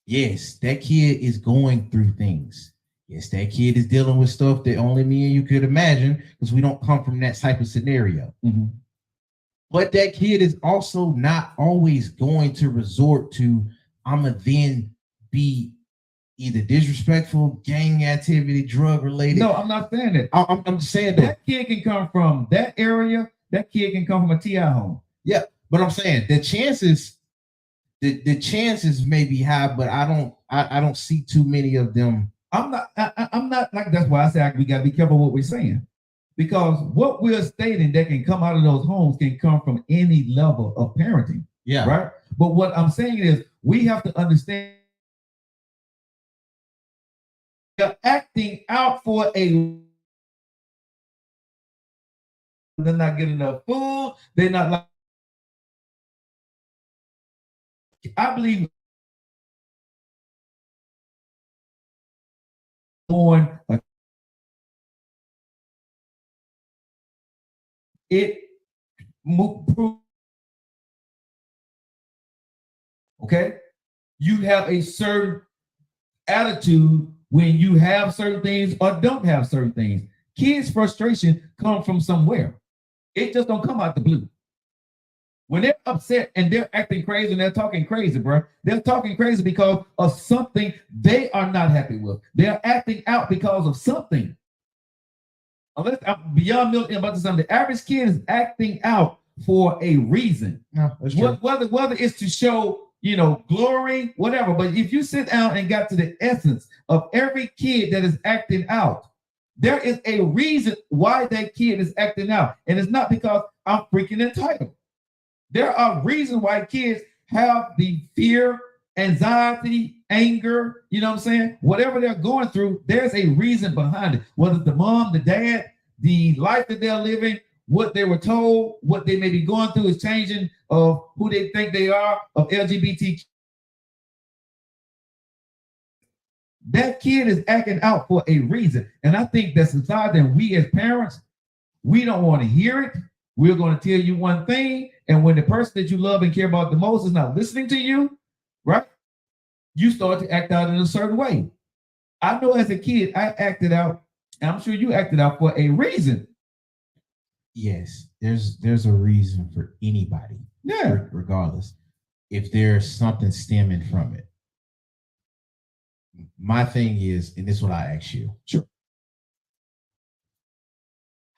Speaker 3: Yes, that kid is going through things. Yes, that kid is dealing with stuff that only me and you could imagine because we don't come from that type of scenario.
Speaker 2: Mm-hmm.
Speaker 3: But that kid is also not always going to resort to, I'm going to then be either disrespectful, gang activity, drug related.
Speaker 2: No, I'm not saying that.
Speaker 3: I'm just saying that
Speaker 2: kid can come from that area. That kid can come from a TI home.
Speaker 3: Yeah, but I'm saying the chances may be high, but I don't see too many of them.
Speaker 2: I'm not like, that's why I say we got to be careful what we're saying, because what we're stating that can come out of those homes can come from any level of parenting.
Speaker 3: Yeah.
Speaker 2: Right. But what I'm saying is we have to understand they're acting out for they're not getting enough food. They're not like, I believe on it move. Okay, you have a certain attitude when you have certain things or don't have certain things. Kids' frustration come from somewhere. It just don't come out the blue. When they're upset and they're acting crazy and they're talking crazy, bro, they're talking crazy because of something they are not happy with. They're acting out because of something. Unless I'm beyond million about to say, the average kid is acting out for a reason.
Speaker 3: No, that's true.
Speaker 2: Whether it's to show, glory, whatever. But if you sit down and got to the essence of every kid that is acting out, there is a reason why that kid is acting out. And it's not because I'm freaking entitled. There are reasons why kids have the fear, anxiety, anger, you know what I'm saying? Whatever they're going through, there's a reason behind it. Whether it's the mom, the dad, the life that they're living, what they were told, what they may be going through is changing of who they think they are, of LGBTQ. That kid is acting out for a reason. And I think that's inside that we as parents, we don't want to hear it. We're going to tell you one thing. And when the person that you love and care about the most is not listening to you, right? You start to act out in a certain way. I know as a kid, I acted out, and I'm sure you acted out for a reason.
Speaker 3: Yes, there's a reason for anybody.
Speaker 2: Yeah.
Speaker 3: Regardless, if there's something stemming from it. My thing is, and this is what I ask you.
Speaker 2: Sure.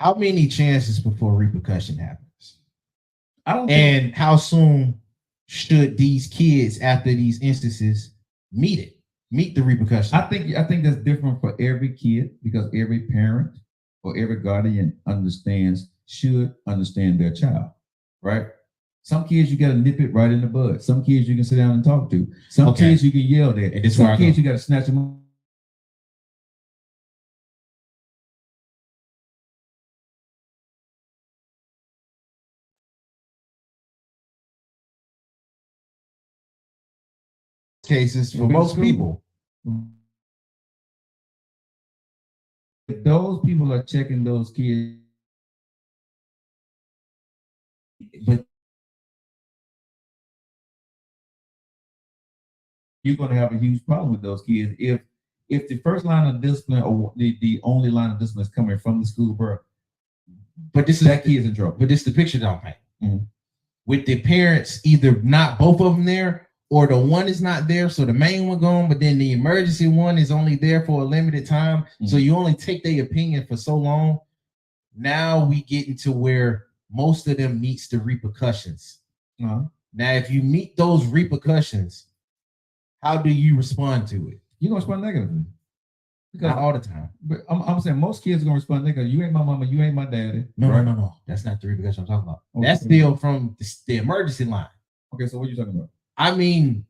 Speaker 3: How many chances before repercussion happens?
Speaker 2: And
Speaker 3: how soon should these kids, after these instances, meet the repercussion?
Speaker 2: I think that's different for every kid, because every parent or every guardian should understand their child, right? Some kids you got to nip it right in the bud. Some kids you can sit down and talk to. Some kids you can yell at.
Speaker 3: And
Speaker 2: some kids you got to snatch them up.
Speaker 3: Cases for most people.
Speaker 2: If those people are checking those kids, but you're going to have a huge problem with those kids if the first line of discipline or the only line of discipline is coming from the school, bro.
Speaker 3: But that kid's in trouble. But this is the picture that I'm painting. Mm-hmm. With the parents, either not both of them there, or the one is not there, so the main one gone, but then the emergency one is only there for a limited time. Mm-hmm. So you only take their opinion for so long. Now we get into where most of them meets the repercussions. Uh-huh. Now, if you meet those repercussions, how do you respond to it?
Speaker 2: You're gonna respond negatively.
Speaker 3: Because not all the time.
Speaker 2: But I'm saying most kids are gonna respond negatively. You ain't my mama, you ain't my daddy.
Speaker 3: No, right? No. That's not the repercussion I'm talking about. Okay. That's still from the emergency line.
Speaker 2: Okay, so what are you talking about?
Speaker 3: I mean,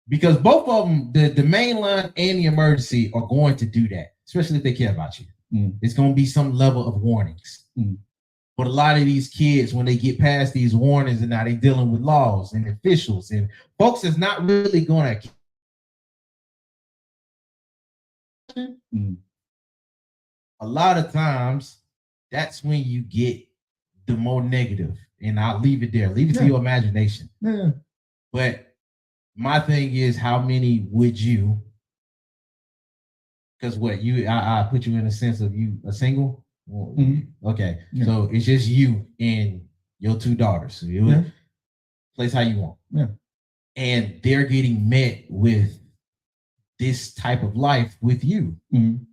Speaker 3: because both of them, the main line and the emergency, are going to do that, especially if they care about you. Mm. It's going to be some level of warnings. Mm. But a lot of these kids, when they get past these warnings and now they're dealing with laws and officials and folks is not really going to. Mm. A lot of times, that's when you get the more negative. And I'll leave it there. Leave it to your imagination.
Speaker 2: Yeah.
Speaker 3: But my thing is, how many would you? Because I put you in a sense of you a single. Mm-hmm. Okay, so it's just you and your two daughters. So you would place how you want.
Speaker 2: Yeah,
Speaker 3: and they're getting met with this type of life with you.
Speaker 2: Mm-hmm.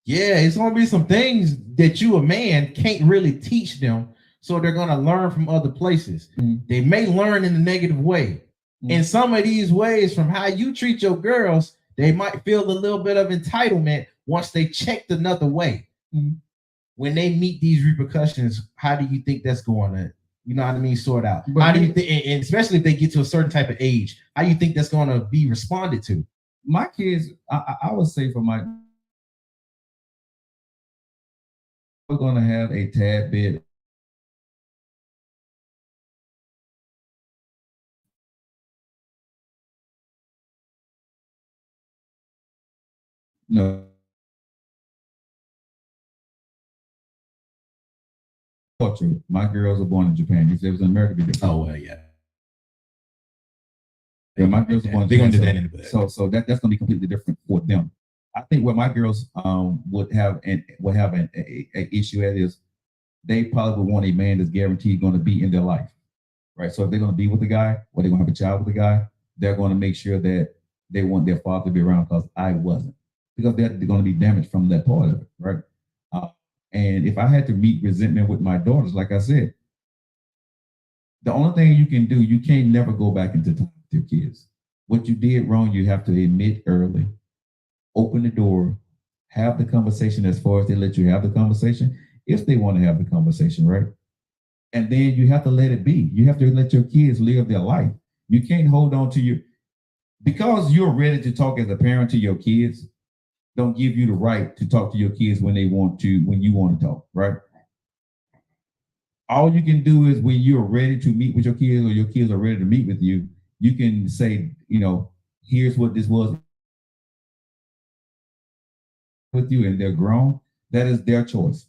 Speaker 3: Yeah, it's gonna be some things that you, a man, can't really teach them. So they're gonna learn from other places.
Speaker 2: Mm-hmm.
Speaker 3: They may learn in a negative way.
Speaker 2: Mm-hmm.
Speaker 3: In some of these ways, from how you treat your girls, they might feel a little bit of entitlement once they checked another way.
Speaker 2: Mm-hmm.
Speaker 3: When they meet these repercussions, how do you think that's going to, you know what I mean, sort out?
Speaker 2: But
Speaker 3: how do you think, and especially if they get to a certain type of age, how do you think that's going to be responded to?
Speaker 2: My kids, I would say for my, we're going to have a tad bit. No. Culture. My girls are born in Japan. If it was in America, it'd be different.
Speaker 3: Oh, well, yeah.
Speaker 2: Yeah, my girls are born in
Speaker 3: They're
Speaker 2: Japan.
Speaker 3: going to do that in the
Speaker 2: So that's going to be completely different for them. I think what my girls would have an issue at is they probably would want a man that's guaranteed going to be in their life, right? So if they're going to be with a guy or they're going to have a child with a guy, they're going to make sure that they want their father to be around because I wasn't, because they're going to be damaged from that part of it, right? And if I had to meet resentment with my daughters, like I said, the only thing you can do, you can't never go back into time with your kids. What you did wrong, you have to admit early, open the door, have the conversation as far as they let you have the conversation, if they want to have the conversation, right? And then you have to let it be. You have to let your kids live their life. You can't hold on to your, because you're ready to talk as a parent to your kids, don't give you the right to talk to your kids when they want to, when you want to talk, right? All you can do is when you're ready to meet with your kids or your kids are ready to meet with you, you can say, you know, here's what this was with you, and they're grown. That is their choice,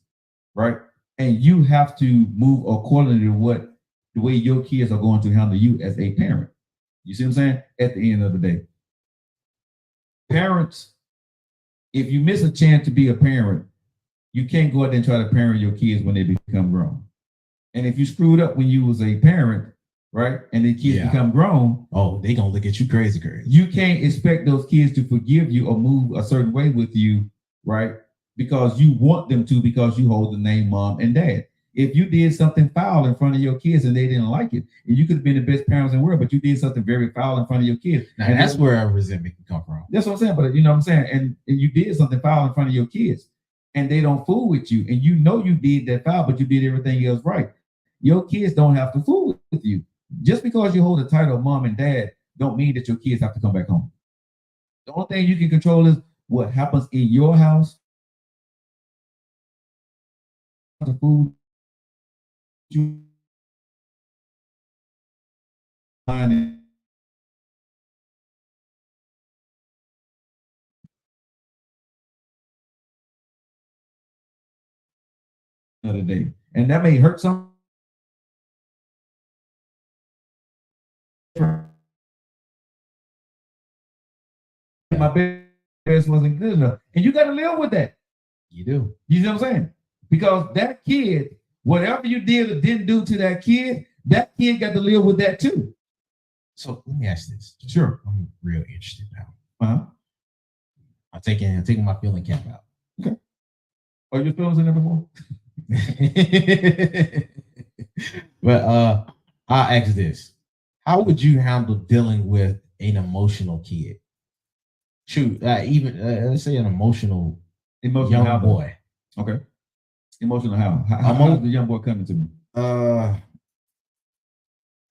Speaker 2: right? And you have to move accordingly to the way your kids are going to handle you as a parent. You see what I'm saying? At the end of the day, parents, if you miss a chance to be a parent, you can't go out there and try to parent your kids when they become grown. And if you screwed up when you was a parent, right, and the kids become grown,
Speaker 3: oh, they gonna look at you crazy.
Speaker 2: You can't expect those kids to forgive you or move a certain way with you, right? Because you want them to, because you hold the name mom and dad. If you did something foul in front of your kids and they didn't like it, and you could have been the best parents in the world, but you did something very foul in front of your kids.
Speaker 3: Now, and that's where our resentment can come from.
Speaker 2: That's what I'm saying. But you know what I'm saying? And you did something foul in front of your kids, and they don't fool with you. And you know you did that foul, but you did everything else right. Your kids don't have to fool with you. Just because you hold the title of mom and dad don't mean that your kids have to come back home. The only thing you can control is what happens in your house. The food you find another day, and that may hurt some. My best wasn't good enough, and you got to live with that.
Speaker 3: You do.
Speaker 2: You see what I'm saying? Because that kid, whatever you did or didn't do to that kid got to live with that too.
Speaker 3: So let me ask this.
Speaker 2: Sure.
Speaker 3: I'm real interested now.
Speaker 2: Uh-huh.
Speaker 3: I'm taking my feeling cap out.
Speaker 2: Okay. Are your feelings in there before?
Speaker 3: But I'll ask this. How would you handle dealing with an emotional kid? Shoot, even let's say an emotional young boy.
Speaker 2: Okay. Emotional how? How's the young boy coming to me?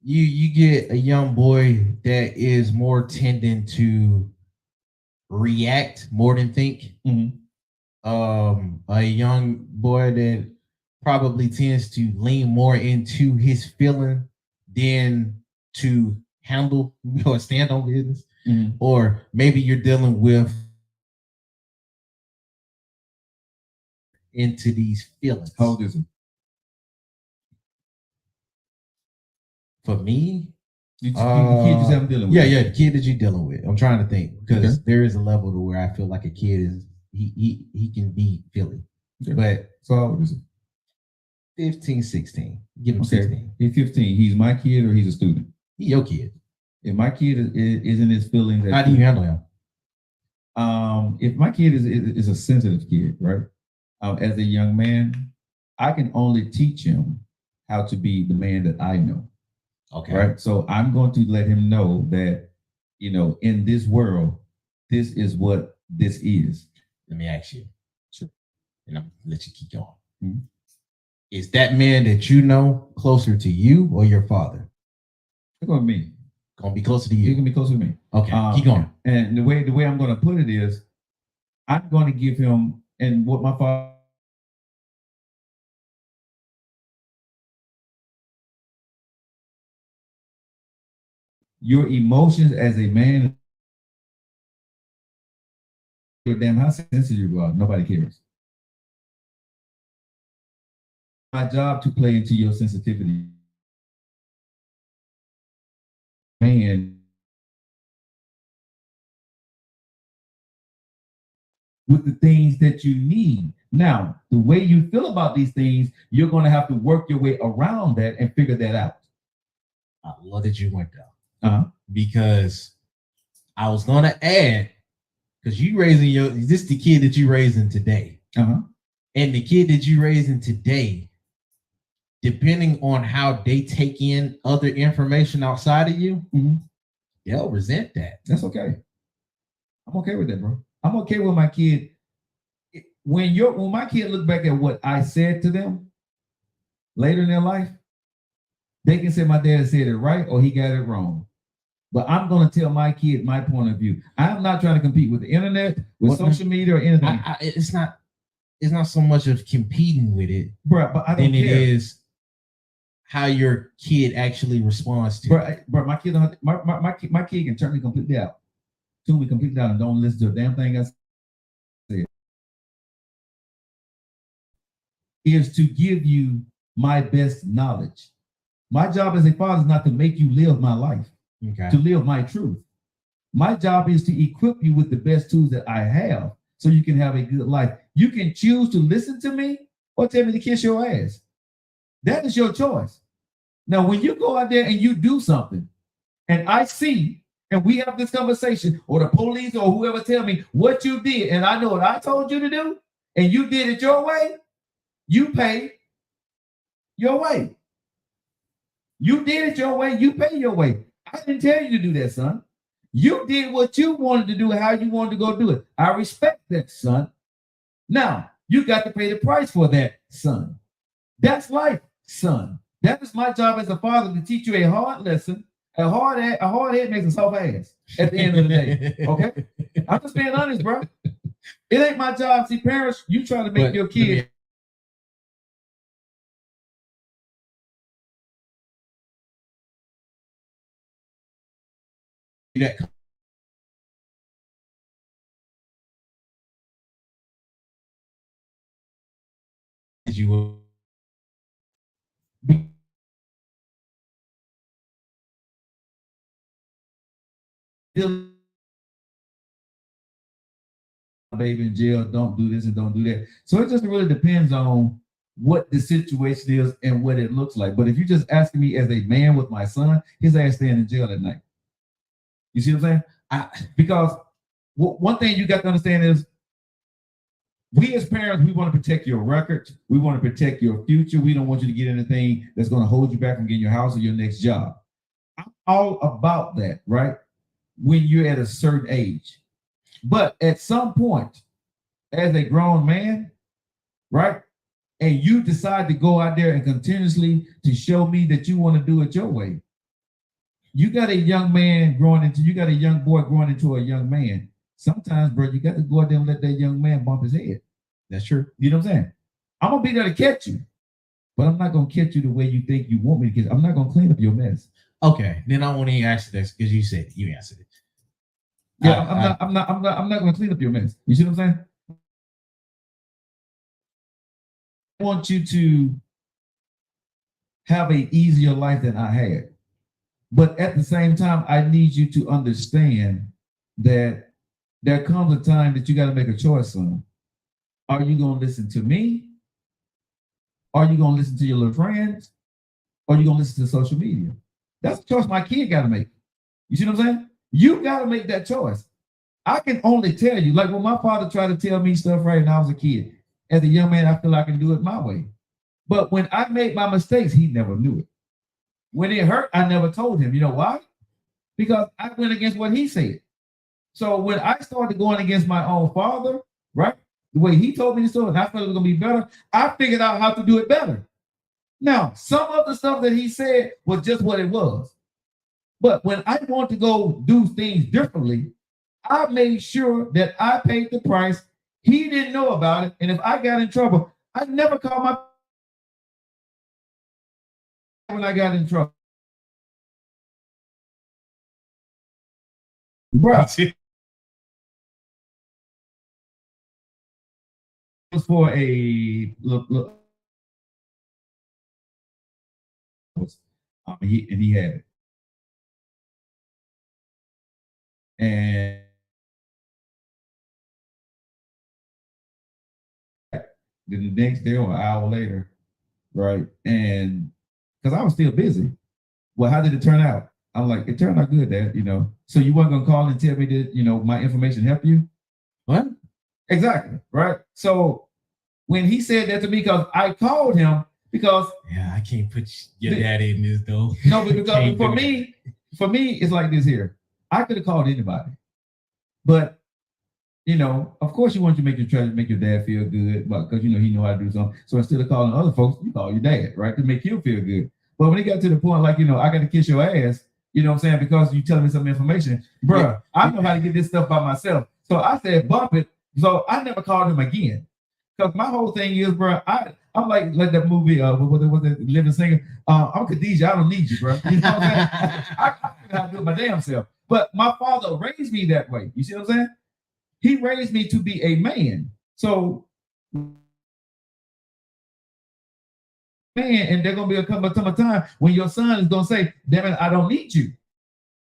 Speaker 3: You get a young boy that is more tending to react more than think.
Speaker 2: Mm-hmm.
Speaker 3: A young boy that probably tends to lean more into his feeling than to handle or stand on business.
Speaker 2: Mm-hmm.
Speaker 3: Or maybe you're dealing with into these feelings.
Speaker 2: How old is he?
Speaker 3: For me,
Speaker 2: the kid just haven't dealing with.
Speaker 3: Yeah, the kid that you're dealing with. I'm trying to think because there is a level to where I feel like a kid is he can be feeling.
Speaker 2: Okay.
Speaker 3: But
Speaker 2: so how old is he?
Speaker 3: 15, 16. Give him 16.
Speaker 2: He's 15. He's my kid or he's a student?
Speaker 3: He your kid.
Speaker 2: If my kid is in his feelings,
Speaker 3: how do you handle him?
Speaker 2: If my kid is a sensitive kid, right? As a young man, I can only teach him how to be the man that I know.
Speaker 3: Okay.
Speaker 2: Right. So I'm going to let him know that, in this world, this is what this is.
Speaker 3: Let me ask you.
Speaker 2: Sure.
Speaker 3: And I'm gonna let you keep going.
Speaker 2: Mhm.
Speaker 3: Is that man that you know closer to you or your father?
Speaker 2: It's going to be me.
Speaker 3: Gonna be closer to
Speaker 2: You're
Speaker 3: you.
Speaker 2: going to be closer to me.
Speaker 3: Okay, keep going.
Speaker 2: And the way I'm going to put it is, I'm going to give him, and what my father, your emotions as a man, damn how sensitive you are, nobody cares. My job to play into your sensitivity. Man, with the things that you need. Now, the way you feel about these things, you're going to have to work your way around that and figure that out.
Speaker 3: I love that you went there.
Speaker 2: Uh-huh.
Speaker 3: Because I was gonna add, because you raising this the kid that you raising today.
Speaker 2: Uh-huh.
Speaker 3: And the kid that you raising today, depending on how they take in other information outside of you, they'll resent that.
Speaker 2: That's okay. I'm okay with that, bro. I'm okay with my kid. When my kid look back at what I said to them later in their life, they can say my dad said it right or he got it wrong. But I'm going to tell my kid my point of view. I'm not trying to compete with the internet, with social media, or anything.
Speaker 3: It's not so much of competing with it,
Speaker 2: bro. But I don't care.
Speaker 3: It is how your kid actually responds to
Speaker 2: it. Bro, my kid can turn me completely out. Tune me completely out and don't listen to a damn thing I said. Is to give you my best knowledge. My job as a father is not to make you live my life.
Speaker 3: Okay.
Speaker 2: To live my truth. My job is to equip you with the best tools that I have so you can have a good life. You can choose to listen to me or tell me to kiss your ass. That is your choice. Now, when you go out there and you do something and I see and we have this conversation or the police or whoever tell me what you did and I know what I told you to do and you did it your way, you pay your way. You did it your way, you pay your way. I didn't tell you to do that, son. You did what you wanted to do, how you wanted to go do it. I respect that, son. Now, you got to pay the price for that, son. That's life, son. That is my job as a father to teach you a hard lesson. A hard head makes a soft ass at the end of the day. Okay? I'm just being honest, bro. It ain't my job. See, parents, you try to make your kid.
Speaker 3: That you will be
Speaker 2: baby in jail, don't do this and don't do that. So it just really depends on what the situation is and what it looks like. But if you're just asking me as a man with my son, his ass staying in jail at night. You see what I'm saying? Because one thing you got to understand is we as parents, we want to protect your record. We want to protect your future. We don't want you to get anything that's going to hold you back from getting your house or your next job. I'm all about that, right? When you're at a certain age. But at some point, as a grown man, right? And you decide to go out there and continuously to show me that you want to do it your way. You got a young man you got a young boy growing into a young man. Sometimes, bro, you got to go out there and let that young man bump his head.
Speaker 3: That's true.
Speaker 2: You know what I'm saying? I'm going to be there to catch you, but I'm not going to catch you the way you think you want me to catch. I'm not going to clean up your mess.
Speaker 3: Okay, then I want to answer this because you said you answered it.
Speaker 2: Yeah, I'm not going to clean up your mess. You see what I'm saying? I want you to have an easier life than I had. But at the same time, I need you to understand that there comes a time that you got to make a choice, son. Are you going to listen to me? Are you going to listen to your little friends? Or are you going to listen to social media? That's a choice my kid got to make. You see what I'm saying? You got to make that choice. I can only tell you, like when my father tried to tell me stuff right when I was a kid. As a young man, I feel I can do it my way. But when I made my mistakes, he never knew it. When it hurt, I never told him. You know why? Because I went against what he said. So when I started going against my own father, right, the way he told me to do it, and I felt it was going to be better, I figured out how to do it better. Now, some of the stuff that he said was just what it was. But when I want to go do things differently, I made sure that I paid the price. He didn't know about it. And if I got in trouble, I never called my when I got in trouble. Bro, was for a look. He had it. And the next day or an hour later, right? And because I was still busy. Well, how did it turn out? I'm like, it turned out good, Dad, So you weren't gonna call and tell me that, my information helped you? What? Exactly, right? So when he said that to me, because I called him because
Speaker 3: I can't put your daddy in this though.
Speaker 2: No, but because for me, it's like this here. I could have called anybody, but of course you want to make your dad feel good, but because he know how to do something. So instead of calling other folks, you call your dad, right, to make him feel good. But when it got to the point, like I got to kiss your ass, what I'm saying, because you telling me some information, bro, I know how to get this stuff by myself. So I said bump it. So I never called him again, because my whole thing is, bro, I'm like that movie, what was it, Living Singer? I'm Khadijah, I don't need you, bro. You know what I'm saying? I know how to do it my damn self. But my father raised me that way. You see what I'm saying? He raised me to be a man. So, man, and there's gonna be a time when your son is gonna say, "Damn it, I don't need you."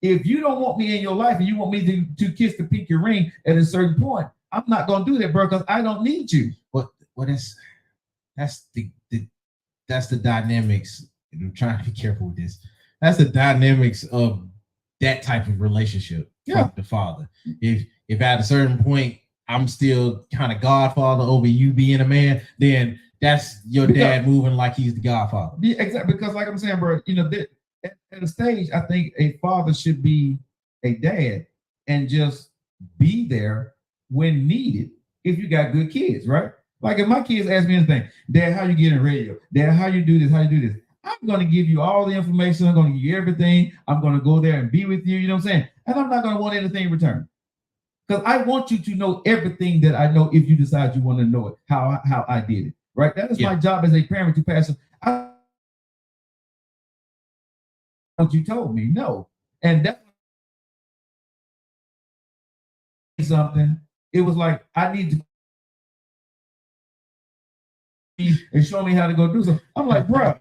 Speaker 2: If you don't want me in your life and you want me to kiss the pinky ring at a certain point, I'm not gonna do that, bro, because I don't need you.
Speaker 3: Well, that's the dynamics. And I'm trying to be careful with this. That's the dynamics of that type of relationship with the father. If at a certain point I'm still kind of godfather over you being a man, then that's your dad moving like he's the godfather.
Speaker 2: Yeah, exactly. Because like I'm saying, bro, at a stage, I think a father should be a dad and just be there when needed. If you got good kids, right? Like if my kids ask me anything, Dad, how you get in radio? Dad, how you do this? How you do this? I'm going to give you all the information. I'm going to give you everything. I'm going to go there and be with you. You know what I'm saying? And I'm not going to want anything in return. Because I want you to know everything that I know if you decide you want to know it, how I did it. Right? That is my job as a parent to pass. What you told me, no. And that's something. It was like, I need to and show me how to go do something. I'm like, bro.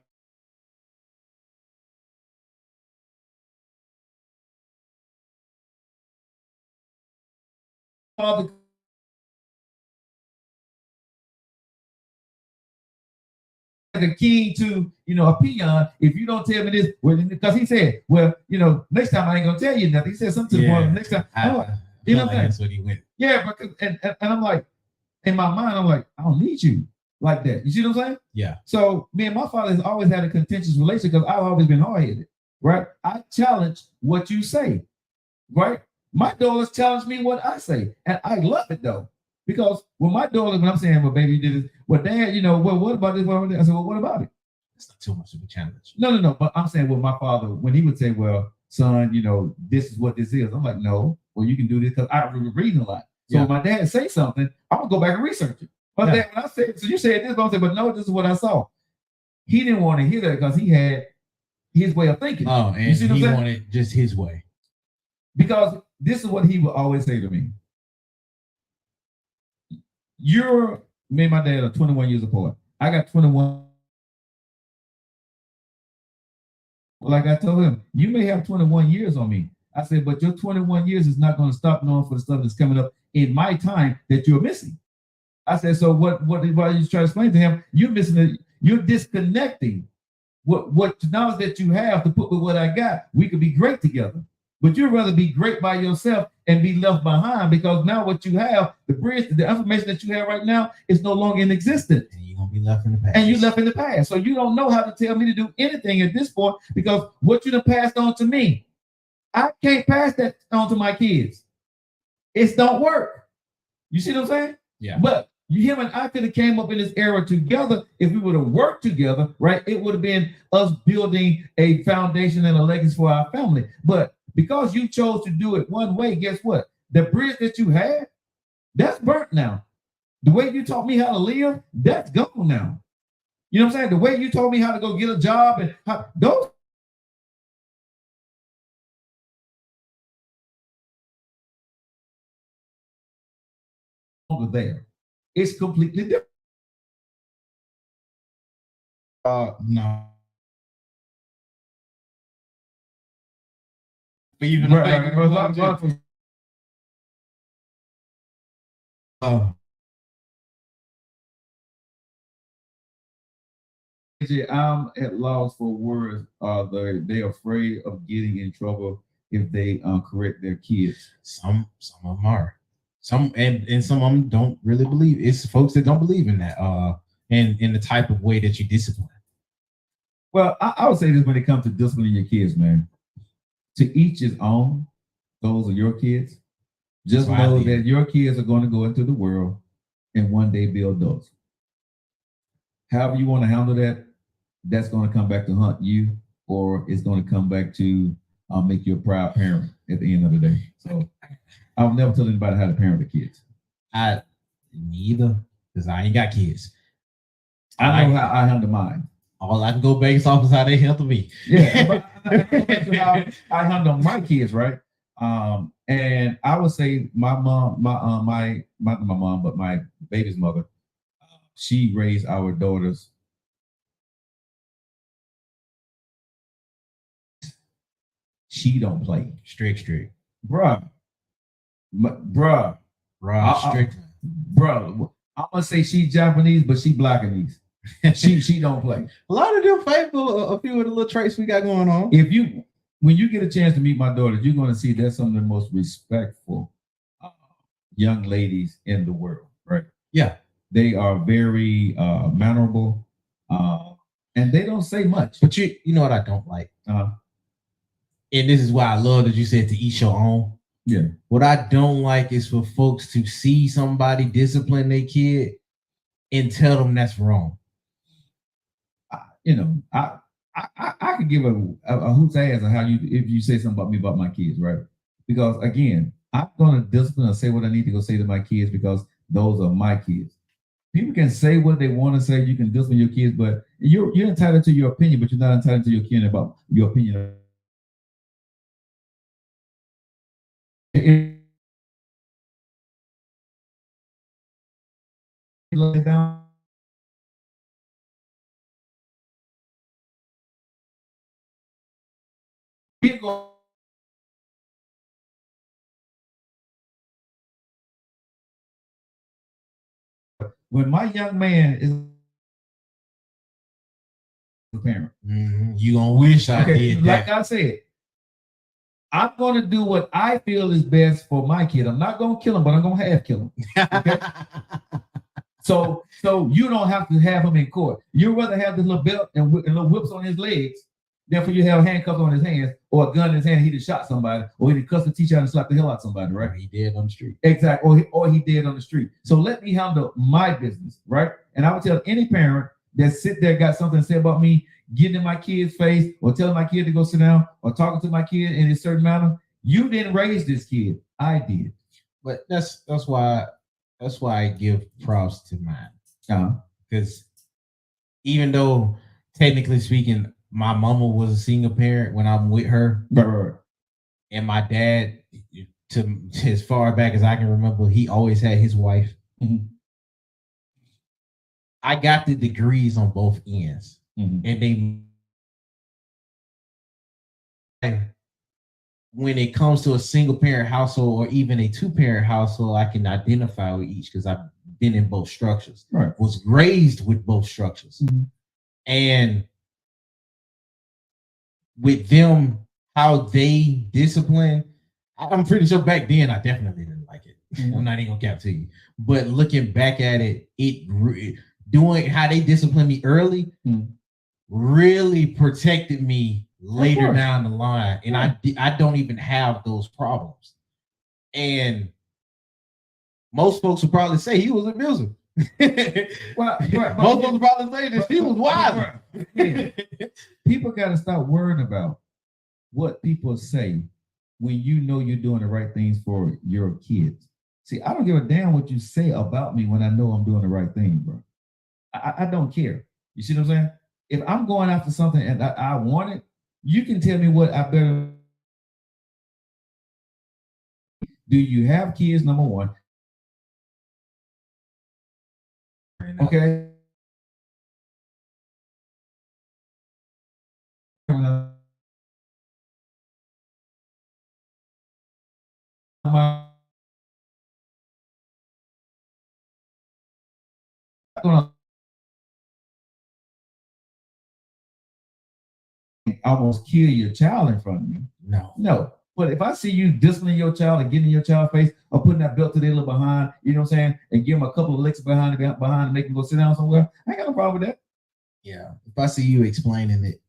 Speaker 2: The key to a peon. If you don't tell me this, well, because he said, well, next time I ain't gonna tell you nothing. He said something to the point. Next time, you know what I'm saying?
Speaker 3: That's what he went.
Speaker 2: Yeah, because and I'm like, in my mind, I'm like, I don't need you like that. You see what I'm saying?
Speaker 3: Yeah.
Speaker 2: So me and my father has always had a contentious relationship because I've always been hard-headed, right? I challenge what you say, right? My daughters challenge me what I say, and I love it though. Because when I'm saying, well, baby, you did this. Well, Dad, well, what about this? I said, well, what about it?
Speaker 3: It's not too much of a challenge.
Speaker 2: No. But I'm saying, well, my father, when he would say, well, son, this is what this is. I'm like, no, well, you can do this because I was reading a lot. So when my dad say something, I'm going to go back and research it. But then when I said, so you said this, but no, this is what I saw. He didn't want to hear that because he had his way of thinking.
Speaker 3: Oh, and he wanted just his way.
Speaker 2: Because this is what he would always say to me. Me and my dad are 21 years apart. I got 21. Like I told him, you may have 21 years on me. I said, but your 21 years is not going to stop knowing for the stuff that's coming up in my time that you're missing. I said, so what you try to explain to him, you're missing it. You're disconnecting what knowledge that you have to put with what I got. We could be great together. But you'd rather be great by yourself and be left behind, because now what you have, the information that you have right now is no longer in existence.
Speaker 3: And you're gonna be left in the past.
Speaker 2: And you left in the past. So you don't know how to tell me to do anything at this point, because what you done passed on to me, I can't pass that on to my kids. It don't work. You see what I'm saying?
Speaker 3: Yeah.
Speaker 2: But him and I could have came up in this era together. If we would have worked together, right, it would have been us building a foundation and a legacy for our family. But because you chose to do it one way, guess what? The bridge that you had, that's burnt now. The way you taught me how to live, that's gone now. You know what I'm saying? The way you told me how to go get a job and how those over there. It's completely different.
Speaker 3: No. But even
Speaker 2: I'm at loss for words. They're afraid of getting in trouble if they correct their kids.
Speaker 3: Some of them are. Some and some of them don't really believe. It's folks that don't believe in that. And in the type of way that you discipline.
Speaker 2: Well, I would say this when it comes to disciplining your kids, man. To each his own. Those are your kids. Just know that your kids are going to go into the world and one day be adults. However you want to handle that, that's going to come back to haunt you, or it's going to come back to make you a proud parent at the end of the day. So I'll never tell anybody how to parent the kids.
Speaker 3: I neither, because I ain't got kids.
Speaker 2: I know how I handle mine.
Speaker 3: All I can go based off is how they handle me.
Speaker 2: Yeah, but how I handle my kids, right? And I would say my mom, not my mom, but my baby's mother, she raised our daughters. She don't play.
Speaker 3: Strict.
Speaker 2: Bruh.
Speaker 3: Strict.
Speaker 2: Bruh. I'm gonna say she's Japanese, but she Blackanese. she don't play.
Speaker 3: A lot of them faithful, a few of the little traits we got going on.
Speaker 2: When you get a chance to meet my daughters, you're gonna see they're some of the most respectful young ladies in the world, right?
Speaker 3: Yeah.
Speaker 2: They are very mannerable, and they don't say much.
Speaker 3: But you know what I don't like? And this is why I love that you said to each your own.
Speaker 2: Yeah.
Speaker 3: What I don't like is for folks to see somebody discipline their kid and tell them that's wrong.
Speaker 2: I could give a hoot's ass on how if you say something about me about my kids, right? Because again, I'm gonna discipline and say what I need to go say to my kids because those are my kids. People can say what they want to say. You can discipline your kids, but you're entitled to your opinion, but you're not entitled to your kid about your opinion. When my young man is a parent,
Speaker 3: you gonna wish I did that.
Speaker 2: Like I said, I'm gonna do what I feel is best for my kid. I'm not gonna kill him, but I'm gonna half kill him. Okay? So you don't have to have him in court. You'd rather have this little belt and little whips on his legs than for you to have handcuffs on his hands or a gun in his hand. He'd have shot somebody, or he'd have cussed the teacher out and slapped the hell out of somebody, right?
Speaker 3: He dead on the street.
Speaker 2: Exactly. Or he dead on the street. So let me handle my business, right? And I would tell any parent that sit there got something to say about me, getting in my kid's face, or telling my kid to go sit down, or talking to my kid in a certain manner. You didn't raise this kid. I did.
Speaker 3: But that's why I give props to mine. Because even though technically speaking, my mama was a single parent when I'm with her, and my dad, to as far back as I can remember, he always had his wife. Mm-hmm. I got the degrees on both ends, and when it comes to a single parent household or even a 2-parent household, I can identify with each because I've been in both structures.
Speaker 2: Right.
Speaker 3: Was raised with both structures, and with them, how they discipline. I'm pretty sure back then I definitely didn't like it. I'm not even gonna cap to you, but looking back at it, doing how they disciplined me early really protected me later down the line, and I don't even have those problems. And most folks would probably say he was abusive. Most folks would probably say that he was wild.
Speaker 2: People got to stop worrying about what people say when you know you're doing the right things for your kids. See, I don't give a damn what you say about me when I know I'm doing the right thing, bro. I don't care. You see what I'm saying? If I'm going after something and I want it, you can tell me what I better. Do you have kids? Number one. Okay. Almost kill your child in front of me. No. But if I see you disciplining your child and getting in your child's face or putting that belt to their little behind, you know what I'm saying, and give them a couple of licks behind and make them go sit down somewhere, I ain't got no problem with that.
Speaker 3: Yeah. If I see you explaining it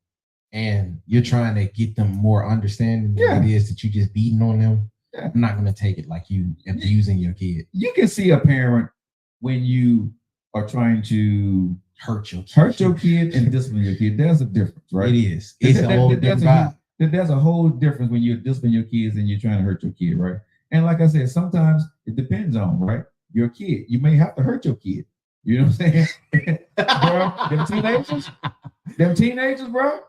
Speaker 3: and you're trying to get them more understanding than it is that you just beating on them, I'm not going to take it like you abusing your kid.
Speaker 2: You can see a parent when you are trying to hurt your kid and discipline your kid. There's a difference, right?
Speaker 3: It is. It's a whole different vibe.
Speaker 2: There's a whole difference when you're disciplining your kids and you're trying to hurt your kid, right? And like I said, sometimes it depends on, right, your kid. You may have to hurt your kid. You know what I'm saying? Bro, them teenagers, bro.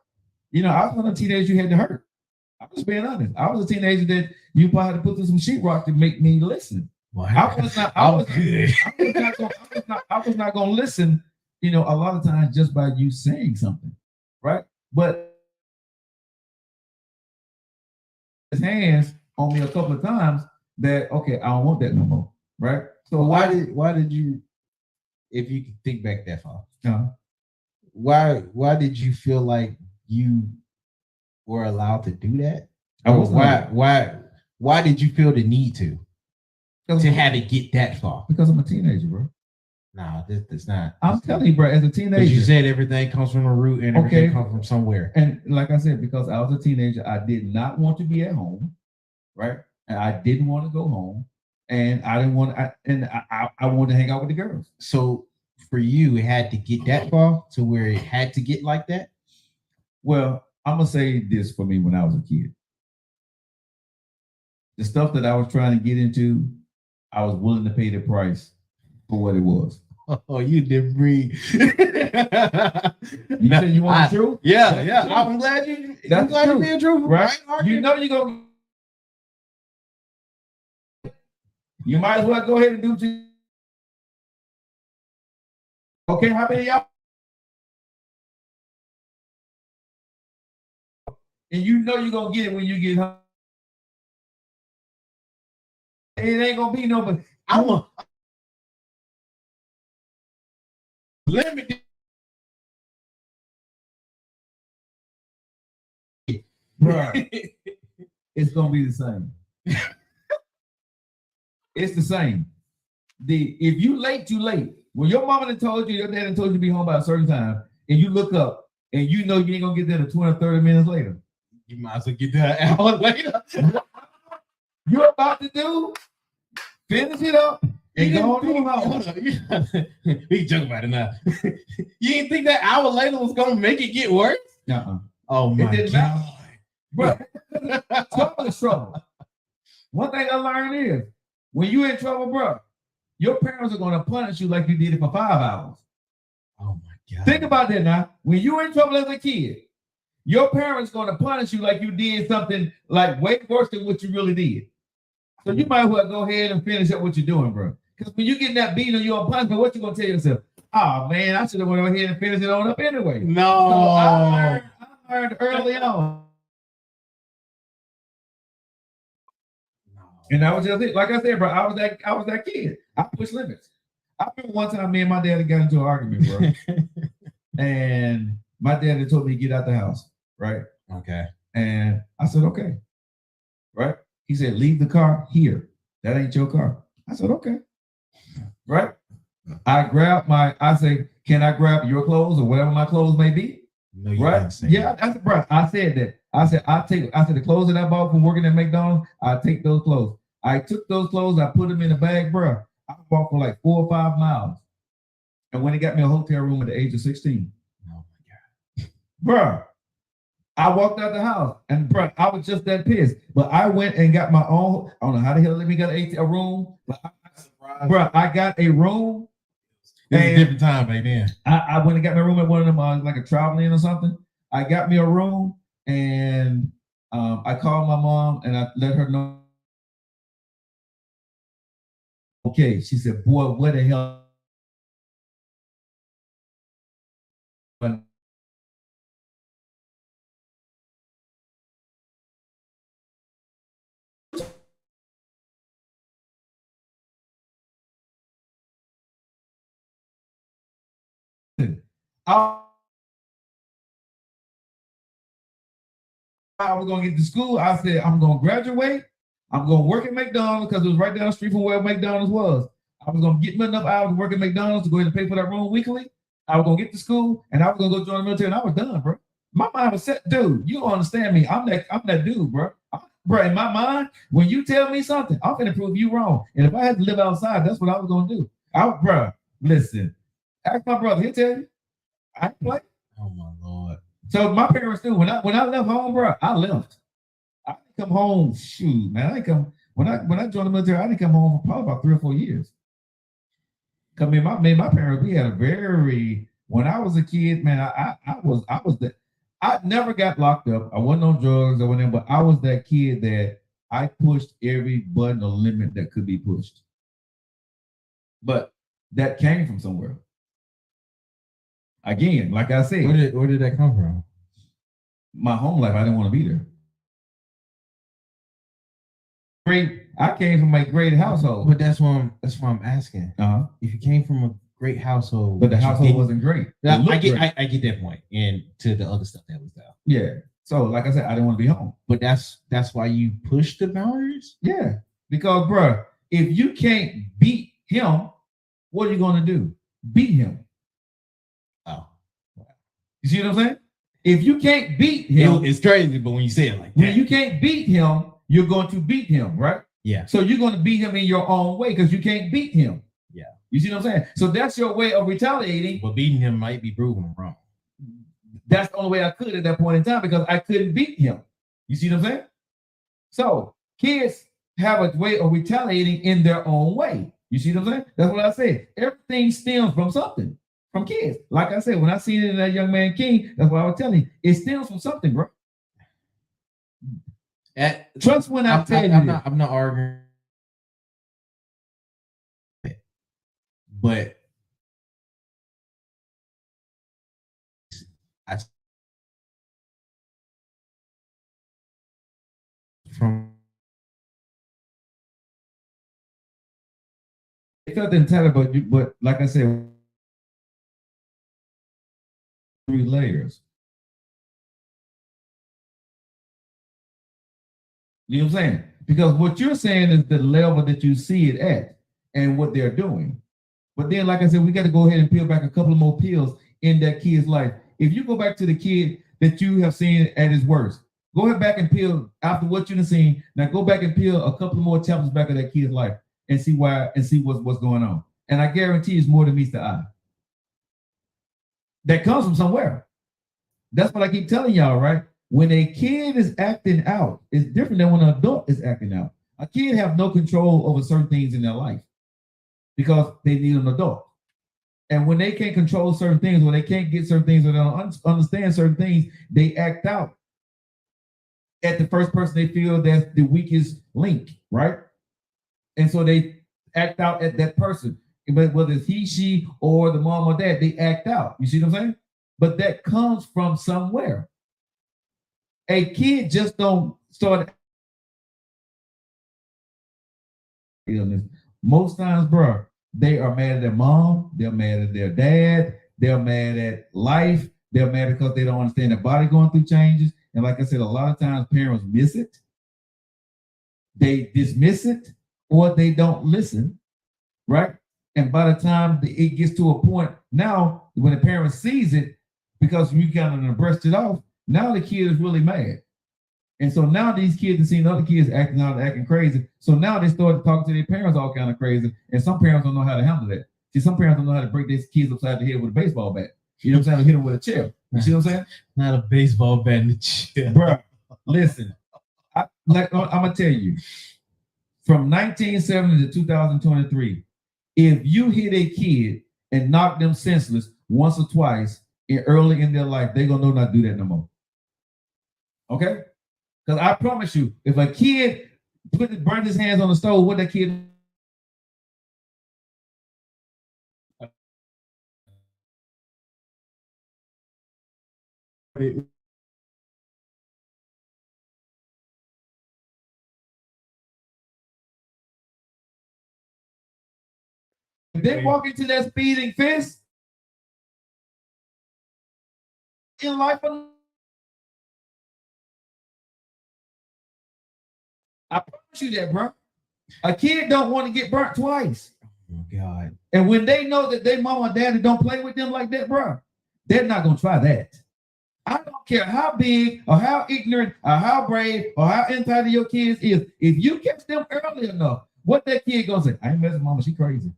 Speaker 2: You know, I was one of the teenagers you had to hurt. I'm just being honest. I was a teenager that you probably had to put through some sheetrock to make me listen.
Speaker 3: Well,
Speaker 2: I was not going to listen, you know, a lot of times just by you saying something, right? But his hands on me a couple of times that, okay, I don't want that no more, right?
Speaker 3: So why did you, if you can think back that far, why did you feel like you were allowed to do that? Why did you feel the need to have to get that far?
Speaker 2: Because I'm a teenager, bro.
Speaker 3: Nah, that's not.
Speaker 2: I'm telling you, bro, as a teenager.
Speaker 3: You said everything comes from a root and everything comes from somewhere.
Speaker 2: And like I said, because I was a teenager, I did not want to be at home, right? And I didn't want to go home. And I didn't want I wanted to hang out with the girls.
Speaker 3: So for you, it had to get that far to where it had to get like that?
Speaker 2: Well, I'm going to say this for me when I was a kid. The stuff that I was trying to get into, I was willing to pay the price for what it was.
Speaker 3: Oh, you didn't breathe. You
Speaker 2: said you want the truth?
Speaker 3: Yeah. I'm glad you're being truthful,
Speaker 2: right? You know you're going to. You might as well go ahead and do. Okay, how many of y'all? And you know you're going to get it when you get home. It ain't going to be no, but let me. Bruh, it's going to be the same. It's the same. If you late, you late. When your mama done told you, your dad done told you to be home by a certain time, and you look up and you know you ain't gonna get there to 20 or 30 minutes later.
Speaker 3: You might as well get there an hour later.
Speaker 2: You're about to do, finish it up, and go home.
Speaker 3: We joke about it now. You didn't think that hour later was gonna make it get worse? Oh my God.
Speaker 2: Bro, trouble is trouble. One thing I learned is when you in trouble, bro, your parents are going to punish you like you did it for 5 hours.
Speaker 3: Oh my God.
Speaker 2: Think about that now. When you're in trouble as a kid, your parents going to punish you like you did something like way worse than what you really did. So you might as well go ahead and finish up what you're doing, bro. Because when you get that beat on your punishment, what you going to tell yourself? Oh, man, I should have went over here and finished it on up anyway.
Speaker 3: No.
Speaker 2: So I learned early on. And that was just it. Like I said, bro, I was that kid. I pushed limits. I remember one time me and my dad got into an argument, bro. And my dad had told me to get out the house, right?
Speaker 3: Okay.
Speaker 2: And I said, okay. Right? He said, leave the car here. That ain't your car. I said, okay. Right? I said, can I grab your clothes or whatever my clothes may be?
Speaker 3: No, you
Speaker 2: right?
Speaker 3: didn't say
Speaker 2: Yeah, I said that. I said the clothes that I bought from working at McDonald's, I take those clothes. I took those clothes, I put them in a bag, bro. I walked for like 4 or 5 miles. And when they got me a hotel room at the age of 16.
Speaker 3: Oh my God.
Speaker 2: Bro, I walked out the house and bro, I was just that pissed. But I went and got my own, I don't know how the hell let me get a room. But bro, I got a room.
Speaker 3: It was a different time back then.
Speaker 2: I went and got my room at one of them, like a traveling or something. I got me a room and I called my mom and I let her know. Okay, she said, boy, what the hell? I was gonna get to school. I said, I'm gonna graduate. I'm gonna work at McDonald's because it was right down the street from where McDonald's was. I was gonna get me enough hours to work at McDonald's to go ahead and pay for that room weekly. I was gonna get to school and I was gonna go join the military and I was done, bro. My mind was set, dude. You don't understand me. I'm that dude, bro. Bro, in my mind, when you tell me something, I'm gonna prove you wrong. And if I had to live outside, that's what I was gonna do. Bro, listen. Ask my brother, he'll tell you. I play.
Speaker 3: Oh my Lord.
Speaker 2: So my parents knew when I left home, bro, I left. I didn't come home. Shoot, man, I didn't come when I joined the military. I didn't come home for probably about 3 or 4 years. Cause my parents, we had a very when I was a kid, man. I never got locked up. I wasn't on drugs or whatever, but I was that kid that I pushed every button or limit that could be pushed. But that came from somewhere. Again, like I said,
Speaker 3: where did that come from?
Speaker 2: My home life, I didn't want to be there. I came from a great household.
Speaker 3: But that's why I'm asking. If you came from a great household,
Speaker 2: but the household wasn't great.
Speaker 3: I get that point, and to the other stuff that was there.
Speaker 2: Yeah. So, like I said, I didn't want to be home.
Speaker 3: But that's why you push the boundaries.
Speaker 2: Yeah, because, bro, if you can't beat him, what are you going to do? Beat him.
Speaker 3: Oh,
Speaker 2: you see what I'm saying? If you can't beat him,
Speaker 3: it's crazy. But when you say it like that,
Speaker 2: when you can't beat him, you're going to beat him, right?
Speaker 3: Yeah.
Speaker 2: So you're going to beat him in your own way because you can't beat him.
Speaker 3: Yeah.
Speaker 2: You see what I'm saying? So that's your way of retaliating.
Speaker 3: But beating him might be proving him wrong.
Speaker 2: That's the only way I could at that point in time because I couldn't beat him. You see what I'm saying? So kids have a way of retaliating in their own way. You see what I'm saying? That's what I said. Everything stems from something, from kids. Like I said, when I seen it in that young man King, that's what I was telling you. It stems from something, bro. Trust when I tell you.
Speaker 3: I'm not arguing. But from
Speaker 2: they felt entitled, but like I said, 3 layers. You know what I'm saying? Because what you're saying is the level that you see it at and what they're doing. But then, like I said, we got to go ahead and peel back a couple of more peels in that kid's life. If you go back to the kid that you have seen at his worst, go ahead back and peel after what you've seen. Now go back and peel a couple of more chapters back of that kid's life and see why and see what's going on. And I guarantee it's more than meets the eye. That comes from somewhere. That's what I keep telling y'all, right? When a kid is acting out, it's different than when an adult is acting out. A kid have no control over certain things in their life because they need an adult. And when they can't control certain things, when they can't get certain things, or they don't understand certain things, they act out at the first person they feel that's the weakest link, right? And so they act out at that person. But whether it's he, she, or the mom or dad, they act out. You see what I'm saying? But that comes from somewhere. A kid just don't start. Most times, bro, they are mad at their mom, they're mad at their dad, they're mad at life, they're mad because they don't understand their body going through changes, And like I said, a lot of times parents miss it. They dismiss it or they don't listen, right? And by the time it gets to a point now, when the parent sees it, because you kind of brushed it off, now the kid is really mad. And so now these kids have seen other kids acting out, acting crazy. So now they start talking to their parents all kind of crazy. And some parents don't know how to handle that. See, some parents don't know how to break their kids upside the head with a baseball bat. You know what I'm saying? Or hit them with a chair. You see what I'm saying?
Speaker 3: Not a baseball bat in the chair.
Speaker 2: Bro, listen. I'm going to tell you. From 1970 to 2023, if you hit a kid and knock them senseless once or twice early in their life, they're going to know not to do that no more. Okay? Because I promise you, if a kid burns his hands on the stove, what that kid... If they walk into that speeding fence in life, I promise you that, bro. A kid don't want to get burnt twice.
Speaker 3: Oh God. And
Speaker 2: when they know that their mama and daddy don't play with them like that, bro, they're not gonna try that. I don't care how big or how ignorant or how brave or how entitled your kids is. If you catch them early enough, what that kid gonna say? I ain't messing with mama, she crazy.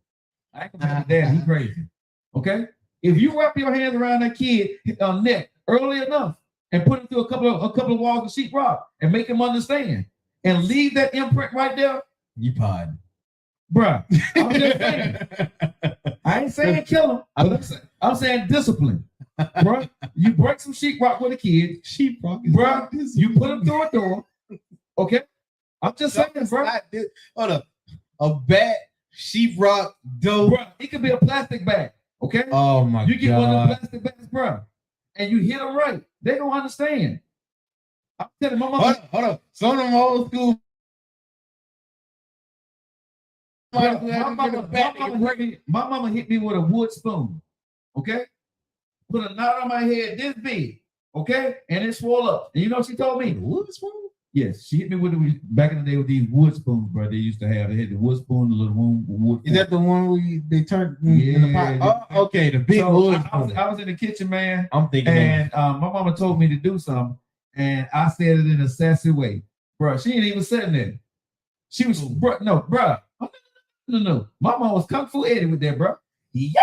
Speaker 2: I ain't gonna mess with dad, he crazy. Okay? If you wrap your hands around that kid neck early enough and put him through a couple of walls of sheetrock and make him understand and leave that imprint right there,
Speaker 3: you pod.
Speaker 2: Bruh, I'm just saying. I ain't saying kill him. I'm saying discipline. Bruh, you break some sheetrock with a kid.
Speaker 3: Sheetrock,
Speaker 2: bruh, you put him through a door. Okay? I'm just saying, bruh.
Speaker 3: Hold up. A bat, sheetrock, dough.
Speaker 2: Bruh, it could be a plastic bag. Okay?
Speaker 3: Oh my God.
Speaker 2: You get one of the plastic bags, bruh, and you hit them right. They don't understand. I'm telling my mama.
Speaker 3: Hold up. Some of them old school.
Speaker 2: My mama hit me with a wood spoon, okay? Put a knot on my head this big, okay? And it swelled up. And you know what she told me?
Speaker 3: Wood spoon?
Speaker 2: Yes, she hit me with it back in the day with these wood spoons, bro. They used to have. They had the wood spoon, the little wood.
Speaker 3: Is that the one where they turned in the pot? Oh, okay, the big wood spoon.
Speaker 2: I was in the kitchen, man.
Speaker 3: I'm thinking. And
Speaker 2: my mama told me to do something, and I said it in a sassy way, bro. She ain't even sitting there. She was, bro. No. My mom was Kung Fu Eddie with that, bro. Yeah.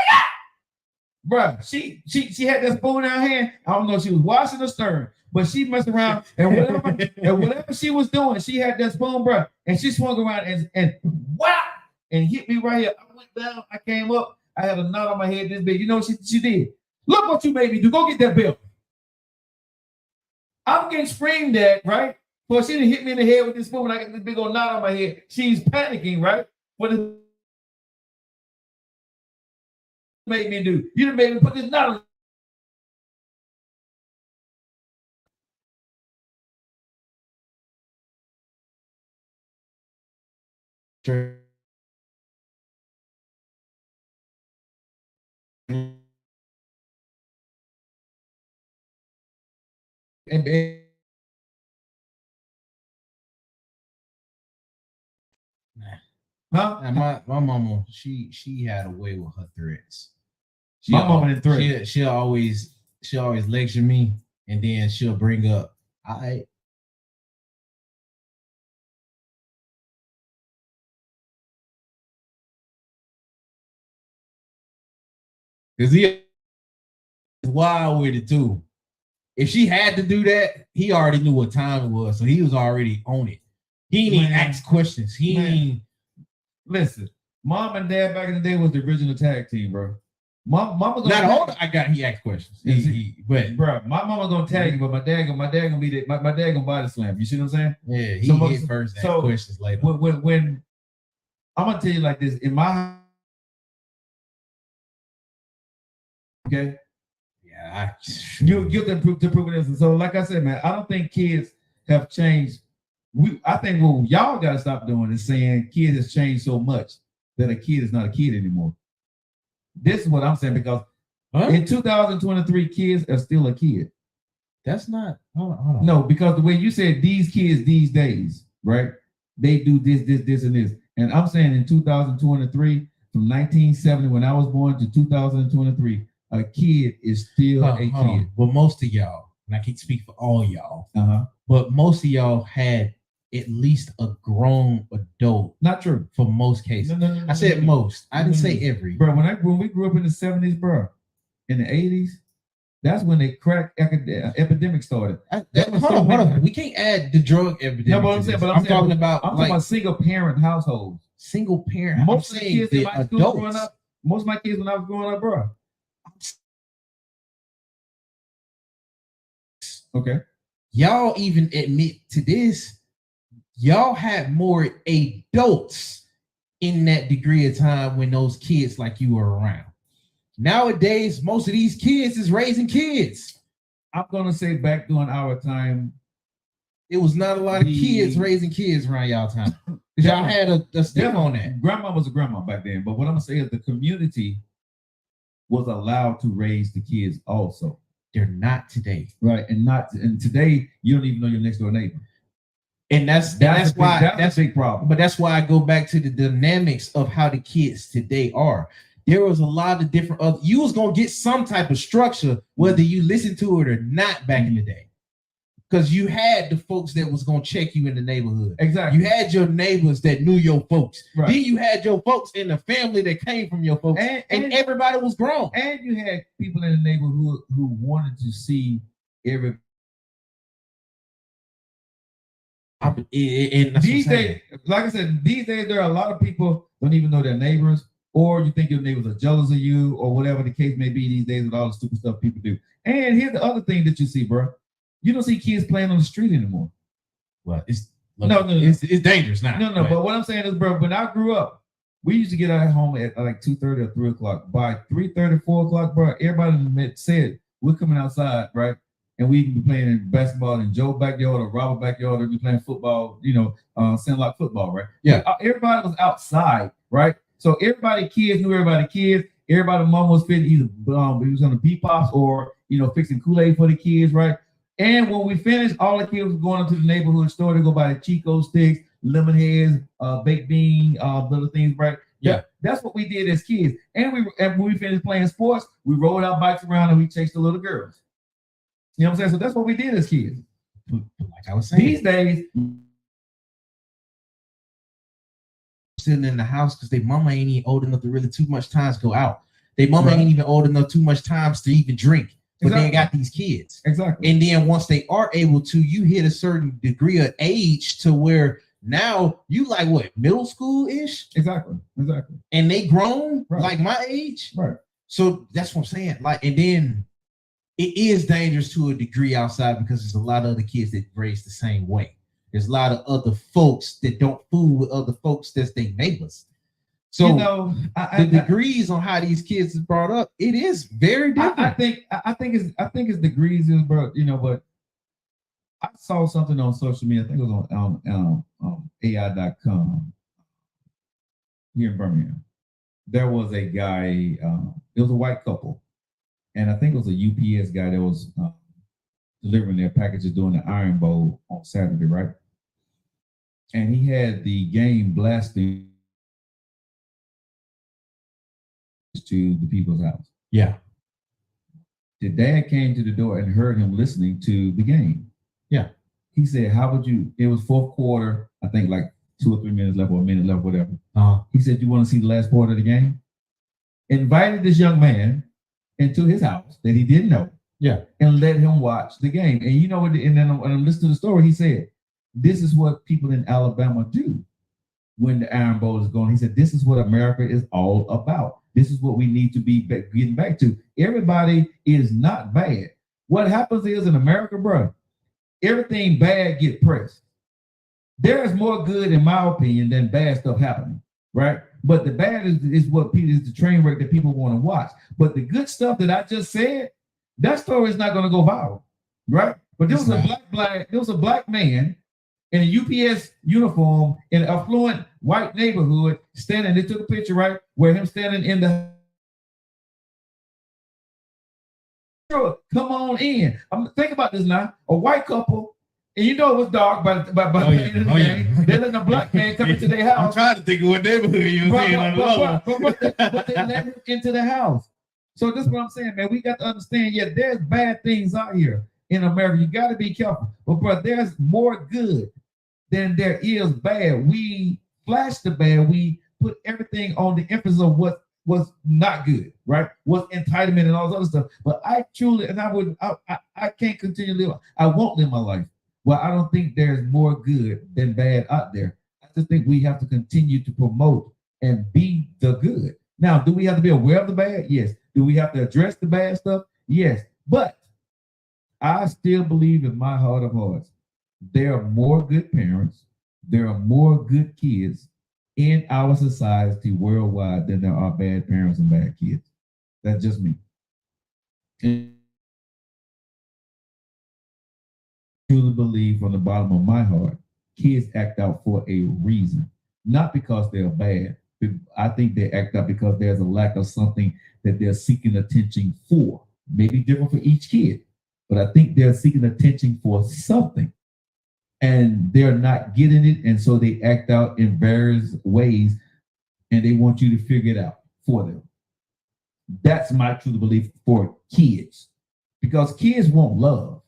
Speaker 2: Bro, she had that spoon in her hand. I don't know if she was washing or stirring, but she messed around and whatever she was doing, she had that spoon, bro, and she swung around and wow, and hit me right here. I went down, I came up, I had a knot on my head this big. You know what she did? Look what you made me do. Go get that belt. I'm getting screamed at, right? Well, she didn't hit me in the head with this spoon. I got this big old knot on my head. She's panicking, right? What it made me do? You done made me put this knot on.
Speaker 3: Sure. Huh? And my mama, she had a way with her threats.
Speaker 2: My mama didn't threat.
Speaker 3: She'll always lecture me, and then she'll bring up, because he is wild with it too. If she had to do that, he already knew what time it was, so he was already on it. He didn't even ask questions.
Speaker 2: Listen, mom and dad back in the day was the original tag team, bro. Mama
Speaker 3: not older. He asked questions. But
Speaker 2: bro, my mama gonna tag you, but my dad gonna be the, my dad gonna body slam. You see what I'm saying?
Speaker 3: Yeah, he hit first, ask questions later.
Speaker 2: When I'm gonna tell you like this, in my okay.
Speaker 3: Yeah,
Speaker 2: you can prove this. And so, like I said, man, I don't think kids have changed. I think what y'all gotta stop doing is saying kids has changed so much that a kid is not a kid anymore. This is what I'm saying, because in 2023, kids are still a kid.
Speaker 3: That's not. Hold on.
Speaker 2: No, because the way you said these kids these days, right? They do this, and this. And I'm saying in 2023, from 1970 when I was born to 2023, a kid is still a kid.
Speaker 3: Well, most of y'all, and I can't speak for all y'all, but most of y'all had at least a grown adult.
Speaker 2: Not true.
Speaker 3: For most cases. No, I said most. I didn't say every.
Speaker 2: Bro, when we grew up in the 70s, bro, in the 80s, that's when the crack epidemic started.
Speaker 3: Hold on. We can't add the drug epidemic. No,
Speaker 2: but I'm talking about single parent households.
Speaker 3: Single parent.
Speaker 2: Most of the kids in my school growing up, most of my kids when I was growing up, bro. Okay.
Speaker 3: Y'all even admit to this. Y'all had more adults in that degree of time when those kids like you were around. Nowadays, most of these kids is raising kids.
Speaker 2: I'm gonna say back during our time,
Speaker 3: it was not a lot of kids raising kids around y'all time. Y'all had a step on that.
Speaker 2: Grandma was a grandma back then, but what I'm gonna say is the community was allowed to raise the kids also.
Speaker 3: They're not today,
Speaker 2: right? And today you don't even know your next door neighbor.
Speaker 3: And that's why that's
Speaker 2: a big problem.
Speaker 3: But that's why I go back to the dynamics of how the kids today are. There was a lot of different other. You was gonna get some type of structure whether you listen to it or not back in the day, because you had the folks that was gonna check you in the neighborhood.
Speaker 2: Exactly.
Speaker 3: You had your neighbors that knew your folks.
Speaker 2: Right.
Speaker 3: Then you had your folks in the family that came from your folks, and everybody was grown.
Speaker 2: And you had people in the neighborhood who wanted to see every. These days, like I said, these days there are a lot of people don't even know their neighbors, or you think your neighbors are jealous of you, or whatever the case may be these days with all the stupid stuff people do. And here's the other thing that you see, bro. You don't see kids playing on the street anymore.
Speaker 3: Well, it's dangerous now.
Speaker 2: No. But what I'm saying is, bro, when I grew up, we used to get out of home at like 2:30 or 3 o'clock. By 3:30, 4 o'clock, bro, everybody said we're coming outside, right? And we can be playing basketball in Joe's backyard or Robert's backyard, or be playing football, Sandlock football, right?
Speaker 3: Yeah.
Speaker 2: Everybody was outside, right? So kids knew everybody kids. Everybody mom was fitting either he was on the P-Pops or fixing Kool-Aid for the kids, right? And when we finished, all the kids were going up to the neighborhood store to go buy the Chico sticks, lemon heads, baked bean, little things, right?
Speaker 3: Yeah.
Speaker 2: That's what we did as kids. And when we finished playing sports, we rolled our bikes around and we chased the little girls. You know what I'm saying? So that's what we did as kids.
Speaker 3: Like I was saying,
Speaker 2: these days,
Speaker 3: sitting in the house because their mama ain't even old enough to really too much times go out. Their mama ain't even old enough too much times to even drink. But they got these kids.
Speaker 2: Exactly.
Speaker 3: And then once they are able to, you hit a certain degree of age to where now you like what, middle school-ish?
Speaker 2: Exactly.
Speaker 3: And they grown like my age.
Speaker 2: Right.
Speaker 3: So that's what I'm saying. Like, and then it is dangerous to a degree outside because there's a lot of other kids that raised the same way. There's a lot of other folks that don't fool with other folks that's their neighbors. So the degrees on how these kids is brought up, it is very different.
Speaker 2: I think it's degrees, bro. But I saw something on social media. I think it was on AI.com here in Birmingham. There was a guy. It was a white couple, and I think it was a UPS guy that was delivering their packages during the Iron Bowl on Saturday, right? And he had the game blasting to the people's house.
Speaker 3: Yeah.
Speaker 2: The dad came to the door and heard him listening to the game.
Speaker 3: Yeah.
Speaker 2: He said, how would you, it was fourth quarter, I think like 2 or 3 minutes left or a minute left, whatever. He said, you want to see the last part of the game? Invited this young man into his house that he didn't know.
Speaker 3: Yeah.
Speaker 2: And let him watch the game. And you know what, and then when I listened to the story, he said, this is what people in Alabama do when the Iron Bowl is going. He said, this is what America is all about. This is what we need to be getting back to. Everybody is not bad. What happens is in America, bro, everything bad get pressed. There is more good, in my opinion, than bad stuff happening, right? But the bad is what people is the train wreck that people want to watch. But the good stuff that I just said, that story is not going to go viral, right? But there was a black man in a UPS uniform in an affluent white neighborhood standing. They took a picture, right, where him standing in the Sure, come on in. Think about this now. A white couple, and you know it was dark by the end of the game. They letting a black man come into their house.
Speaker 3: I'm trying to think of what neighborhood you was in on the low.
Speaker 2: But they let him into the house. So this is what I'm saying, man. We got to understand, yeah, there's bad things out here in America. You got to be careful. But bro, there's more good than there is bad. We flash the bad. We put everything on the emphasis of what was not good, right? What's entitlement and all this other stuff. But I truly, and I can't continue to live. I won't live my life. Well, I don't think there's more good than bad out there. I just think we have to continue to promote and be the good. Now, do we have to be aware of the bad? Yes. Do we have to address the bad stuff? Yes. But I still believe in my heart of hearts, there are more good parents, there are more good kids in our society worldwide than there are bad parents and bad kids. That's just me. And I truly believe from the bottom of my heart, kids act out for a reason, not because they're bad. I think they act out because there's a lack of something that they're seeking attention for. Maybe different for each kid, but I think they're seeking attention for something. And they're not getting it, and so they act out in various ways, and they want you to figure it out for them. That's my true belief for kids, because kids want love.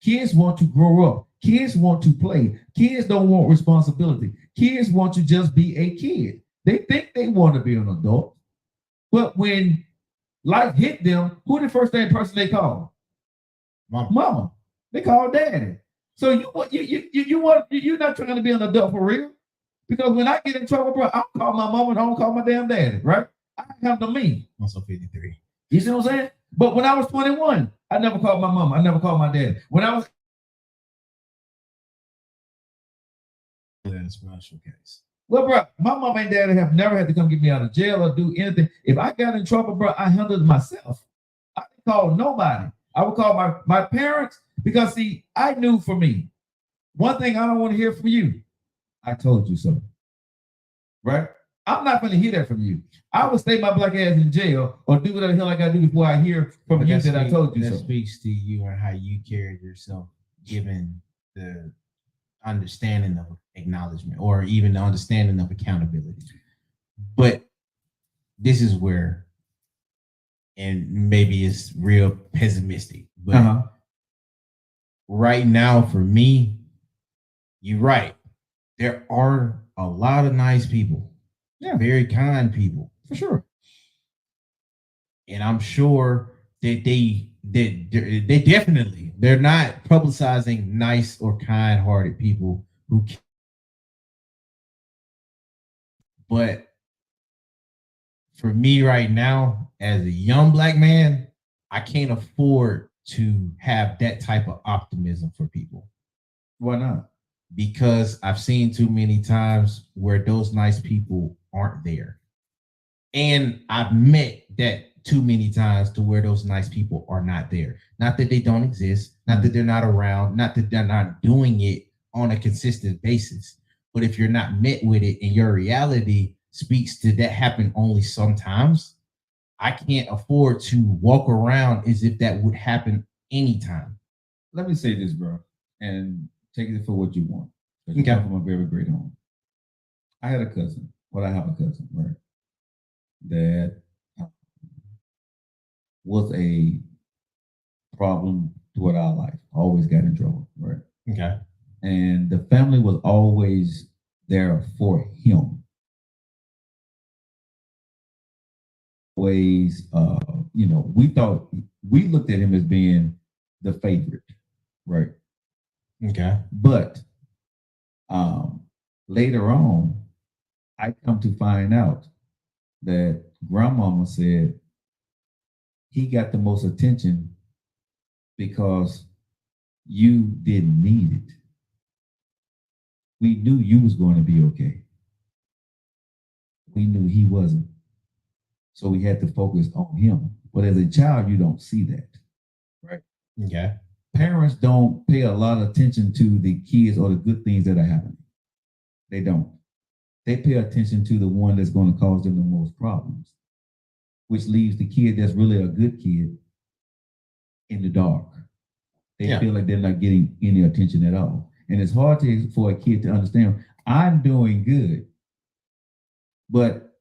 Speaker 2: Kids want to grow up. Kids want to play. Kids don't want responsibility. Kids want to just be a kid. They think they want to be an adult, but when life hit them, who the first person they call? Mama. They call daddy. So you're not trying to be an adult for real, because when I get in trouble, bro, I don't call my mama, I don't call my damn daddy, right? I handle me.
Speaker 3: Also 53.
Speaker 2: You see what I'm saying? But when I was 21, I never called my mama. I never called my daddy. When I was
Speaker 3: a special case.
Speaker 2: Well, bro, my mom and daddy have never had to come get me out of jail or do anything. If I got in trouble, bro, I handled it myself. I didn't call nobody. I would call my parents, because, see, I knew for me, one thing I don't want to hear from you, I told you so. Right? I'm not going to hear that from you. I would stay my black ass in jail or do whatever the hell I got to do before I hear from you that I told you so.
Speaker 3: That speaks to you and how you carried yourself, given the understanding of acknowledgement or even the understanding of accountability. But this is where, and maybe it's real pessimistic, but right now for me, you're right. There are a lot of nice people, very kind people, for sure. And I'm sure that they definitely, they're not publicizing nice or kind-hearted people who, but for me right now, as a young black man, I can't afford to have that type of optimism for people.
Speaker 2: Why not?
Speaker 3: Because I've seen too many times where those nice people aren't there. And I've met that too many times to where those nice people are not there. Not that they don't exist, not that they're not around, not that they're not doing it on a consistent basis. But if you're not met with it and your reality speaks to that happen only sometimes, I can't afford to walk around as if that would happen anytime.
Speaker 2: Let me say this, bro, and take it for what you want. You come from a very great home. I had a cousin. Well, I have a cousin, right? That was a problem throughout our life. Always got in trouble, right?
Speaker 3: Okay.
Speaker 2: And the family was always there for him. Always, we looked at him as being the favorite, right?
Speaker 3: Okay.
Speaker 2: But later on, I come to find out that grandmama said he got the most attention because you didn't need it. We knew you was going to be okay. We knew he wasn't. So we had to focus on him. But as a child, you don't see that, right?
Speaker 3: Okay.
Speaker 2: Parents don't pay a lot of attention to the kids or the good things that are happening. They don't. They pay attention to the one that's going to cause them the most problems, which leaves the kid that's really a good kid in the dark. They feel like they're not getting any attention at all. And it's hard for a kid to understand, I'm doing good, but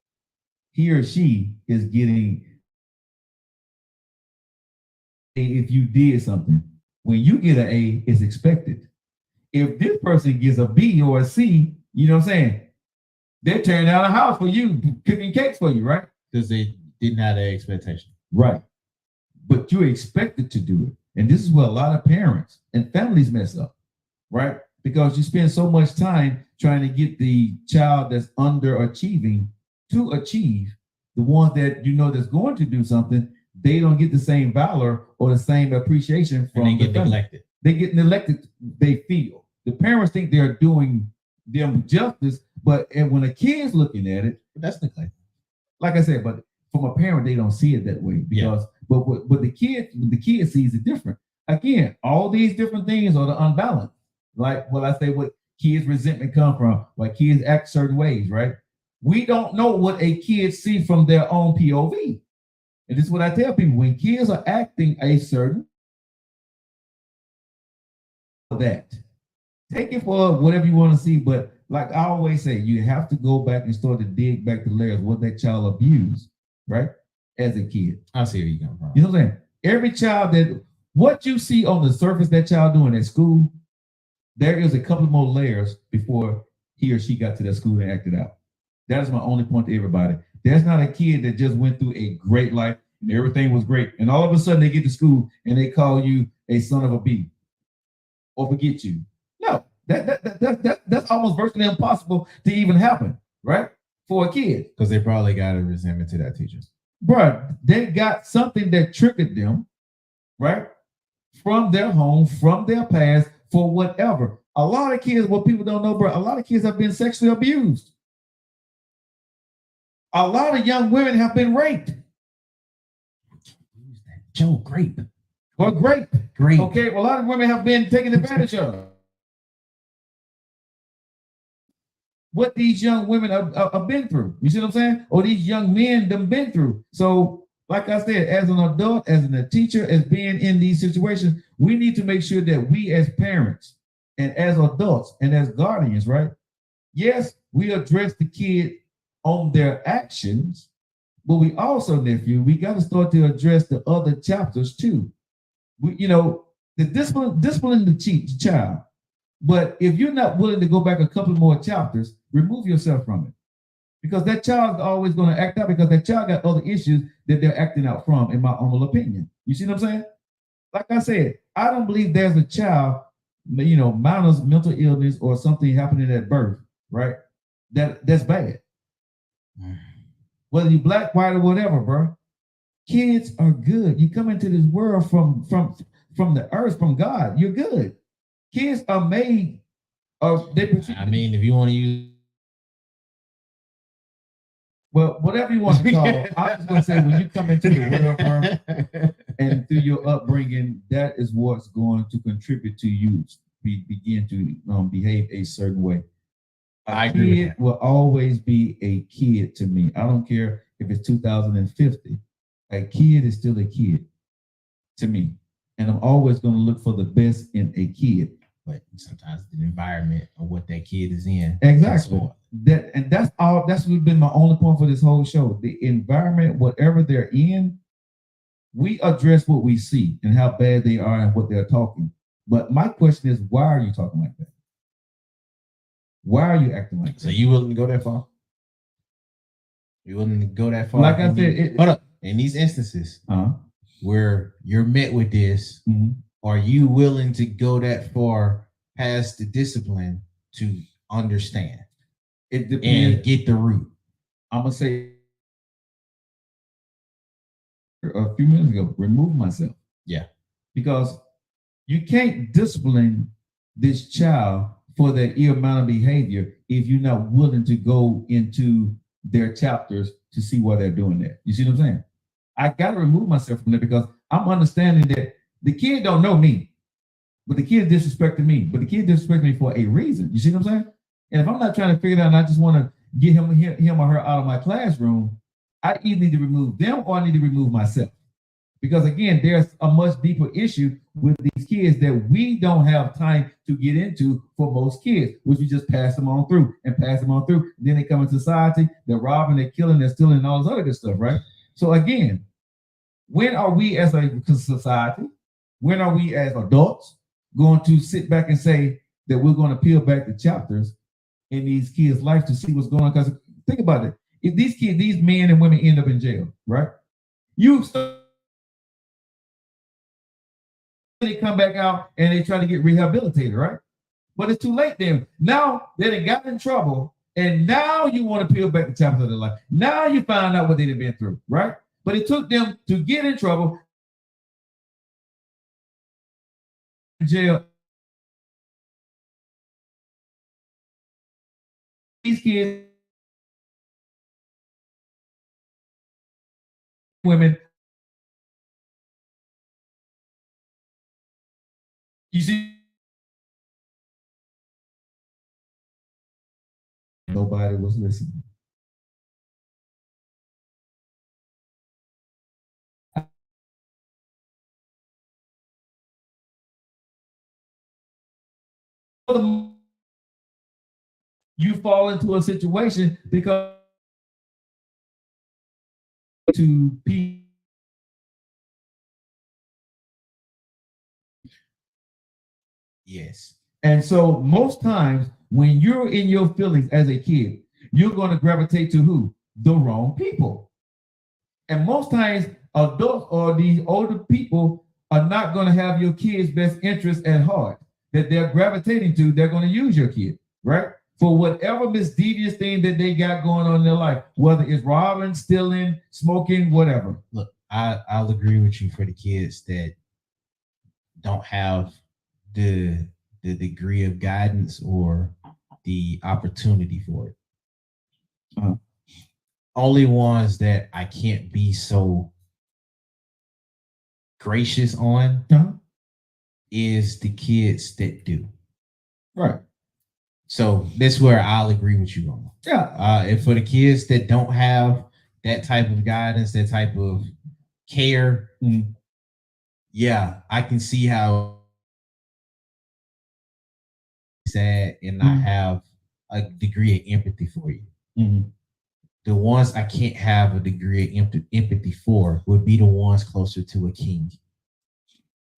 Speaker 2: he or she is getting, if you did something, when you get an A, it's expected. If this person gets a B or a C, you know what I'm saying? They're tearing down a house for you, cooking cakes for you, right?
Speaker 3: Because they didn't have that expectation.
Speaker 2: Right. But you're expected to do it. And this is where a lot of parents and families mess up, right? Because you spend so much time trying to get the child that's underachieving to achieve. The ones that you know that's going to do something, they don't get the same valor or the same appreciation from
Speaker 3: and they get neglected.
Speaker 2: They get neglected, they feel. The parents think they're doing them justice, but when a kid's looking at it,
Speaker 3: that's neglect.
Speaker 2: Like I said, but from a parent, they don't see it that way because but the kid sees it different. Again, all these different things are the unbalanced. Like what I say, what kids' resentment come from, why kids act certain ways, right? We don't know what a kid sees from their own POV. And this is what I tell people: when kids are acting a certain that, take it for whatever you want to see. But like I always say, you have to go back and start to dig back the layers what that child abused, right? As a kid.
Speaker 3: I see where you come from.
Speaker 2: You know what I'm saying? Every child that what you see on the surface that child doing at school, there is a couple more layers before he or she got to that school and acted out. That is my only point to everybody. There's not a kid that just went through a great life and everything was great. And all of a sudden they get to school and they call you a son of a bee or forget you. No, that's almost virtually impossible to even happen, right? For a kid.
Speaker 3: Because they probably got a resentment to that teacher.
Speaker 2: Bruh, they got something that triggered them, right? From their home, from their past, for whatever. A lot of kids, what people don't know, bro, a lot of kids have been sexually abused. A lot of young women have been raped.
Speaker 3: Joe, grape.
Speaker 2: Or grape.
Speaker 3: Grape.
Speaker 2: Okay, well, a lot of women have been taken advantage of. What these young women have been through. You see what I'm saying? Or these young men have been through. So, like I said, as an adult, as a teacher, as being in these situations, we need to make sure that we as parents and as adults and as guardians, right? Yes, we address the kid on their actions, but we also, nephew, we got to start to address the other chapters too. We, the discipline the child. But if you're not willing to go back a couple more chapters, remove yourself from it. Because that child's always going to act out because that child got other issues that they're acting out from, in my humble opinion. You see what I'm saying? Like I said, I don't believe there's a child, minus mental illness or something happening at birth, right? That's bad. Whether you black, white, or whatever, bro. Kids are good. You come into this world from the earth, from God. You're good. Kids are made of.
Speaker 3: If you want to use.
Speaker 2: Well, whatever you want to call it, I'm just going to say when you come into the world, bro, and through your upbringing, that is what's going to contribute to you begin to behave a certain way. A kid will always be a kid to me. I don't care if it's 2050. A kid is still a kid to me. And I'm always going to look for the best in a kid.
Speaker 3: But sometimes the environment of what that kid is in.
Speaker 2: Exactly. That's been my only point for this whole show. The environment, whatever they're in, we address what we see and how bad they are and what they're talking. But my question is, why are you talking like that? Why are you acting like that?
Speaker 3: So you willing to go that far? You willing to go that far?
Speaker 2: Like I said,
Speaker 3: hold up. In these instances where you're met with this, are you willing to go that far past the discipline to understand
Speaker 2: it depends.
Speaker 3: And get the root?
Speaker 2: I'm gonna say a few minutes ago, remove myself.
Speaker 3: Yeah,
Speaker 2: because you can't discipline this child for their ill-mannered behavior if you're not willing to go into their chapters to see why they're doing that. You see what I'm saying? I got to remove myself from that because I'm understanding that the kid don't know me, but the kid disrespecting me. But the kid disrespecting me for a reason. You see what I'm saying? And if I'm not trying to figure it out and I just want to get him or her out of my classroom, I either need to remove them or I need to remove myself. Because again, there's a much deeper issue with these kids that we don't have time to get into for most kids, which we just pass them on through and pass them on through. Then they come into society, they're robbing, they're killing, they're stealing, and all this other good stuff, right? So again, when are we as a society, when are we as adults going to sit back and say that we're going to peel back the chapters in these kids' life to see what's going on? Because think about it. If these kids, these men and women end up in jail, right? They come back out and they try to get rehabilitated, right? But it's too late then. Now they got in trouble, and now you want to peel back the chapters of their life. Now you find out what they've been through, right? But it took them to get in trouble, jail. These kids, women, you see, nobody was listening. You fall into a situation because to be
Speaker 3: Yes.
Speaker 2: And so most times when you're in your feelings as a kid, you're going to gravitate to who? The wrong people. And most times adults or these older people are not going to have your kid's best interest at heart that they're gravitating to. They're going to use your kid, right? For whatever misdevious thing that they got going on in their life, whether it's robbing, stealing, smoking, whatever.
Speaker 3: Look, I'll agree with you for the kids that don't have the degree of guidance or the opportunity for it. Only ones that I can't be so gracious on is the kids that do.
Speaker 2: Right.
Speaker 3: So that's where I'll agree with you on.
Speaker 2: Yeah.
Speaker 3: And for the kids that don't have that type of guidance, that type of care, yeah, I can see how sad and not have a degree of empathy for you. The ones I can't have a degree of empathy for would be the ones closer to a king,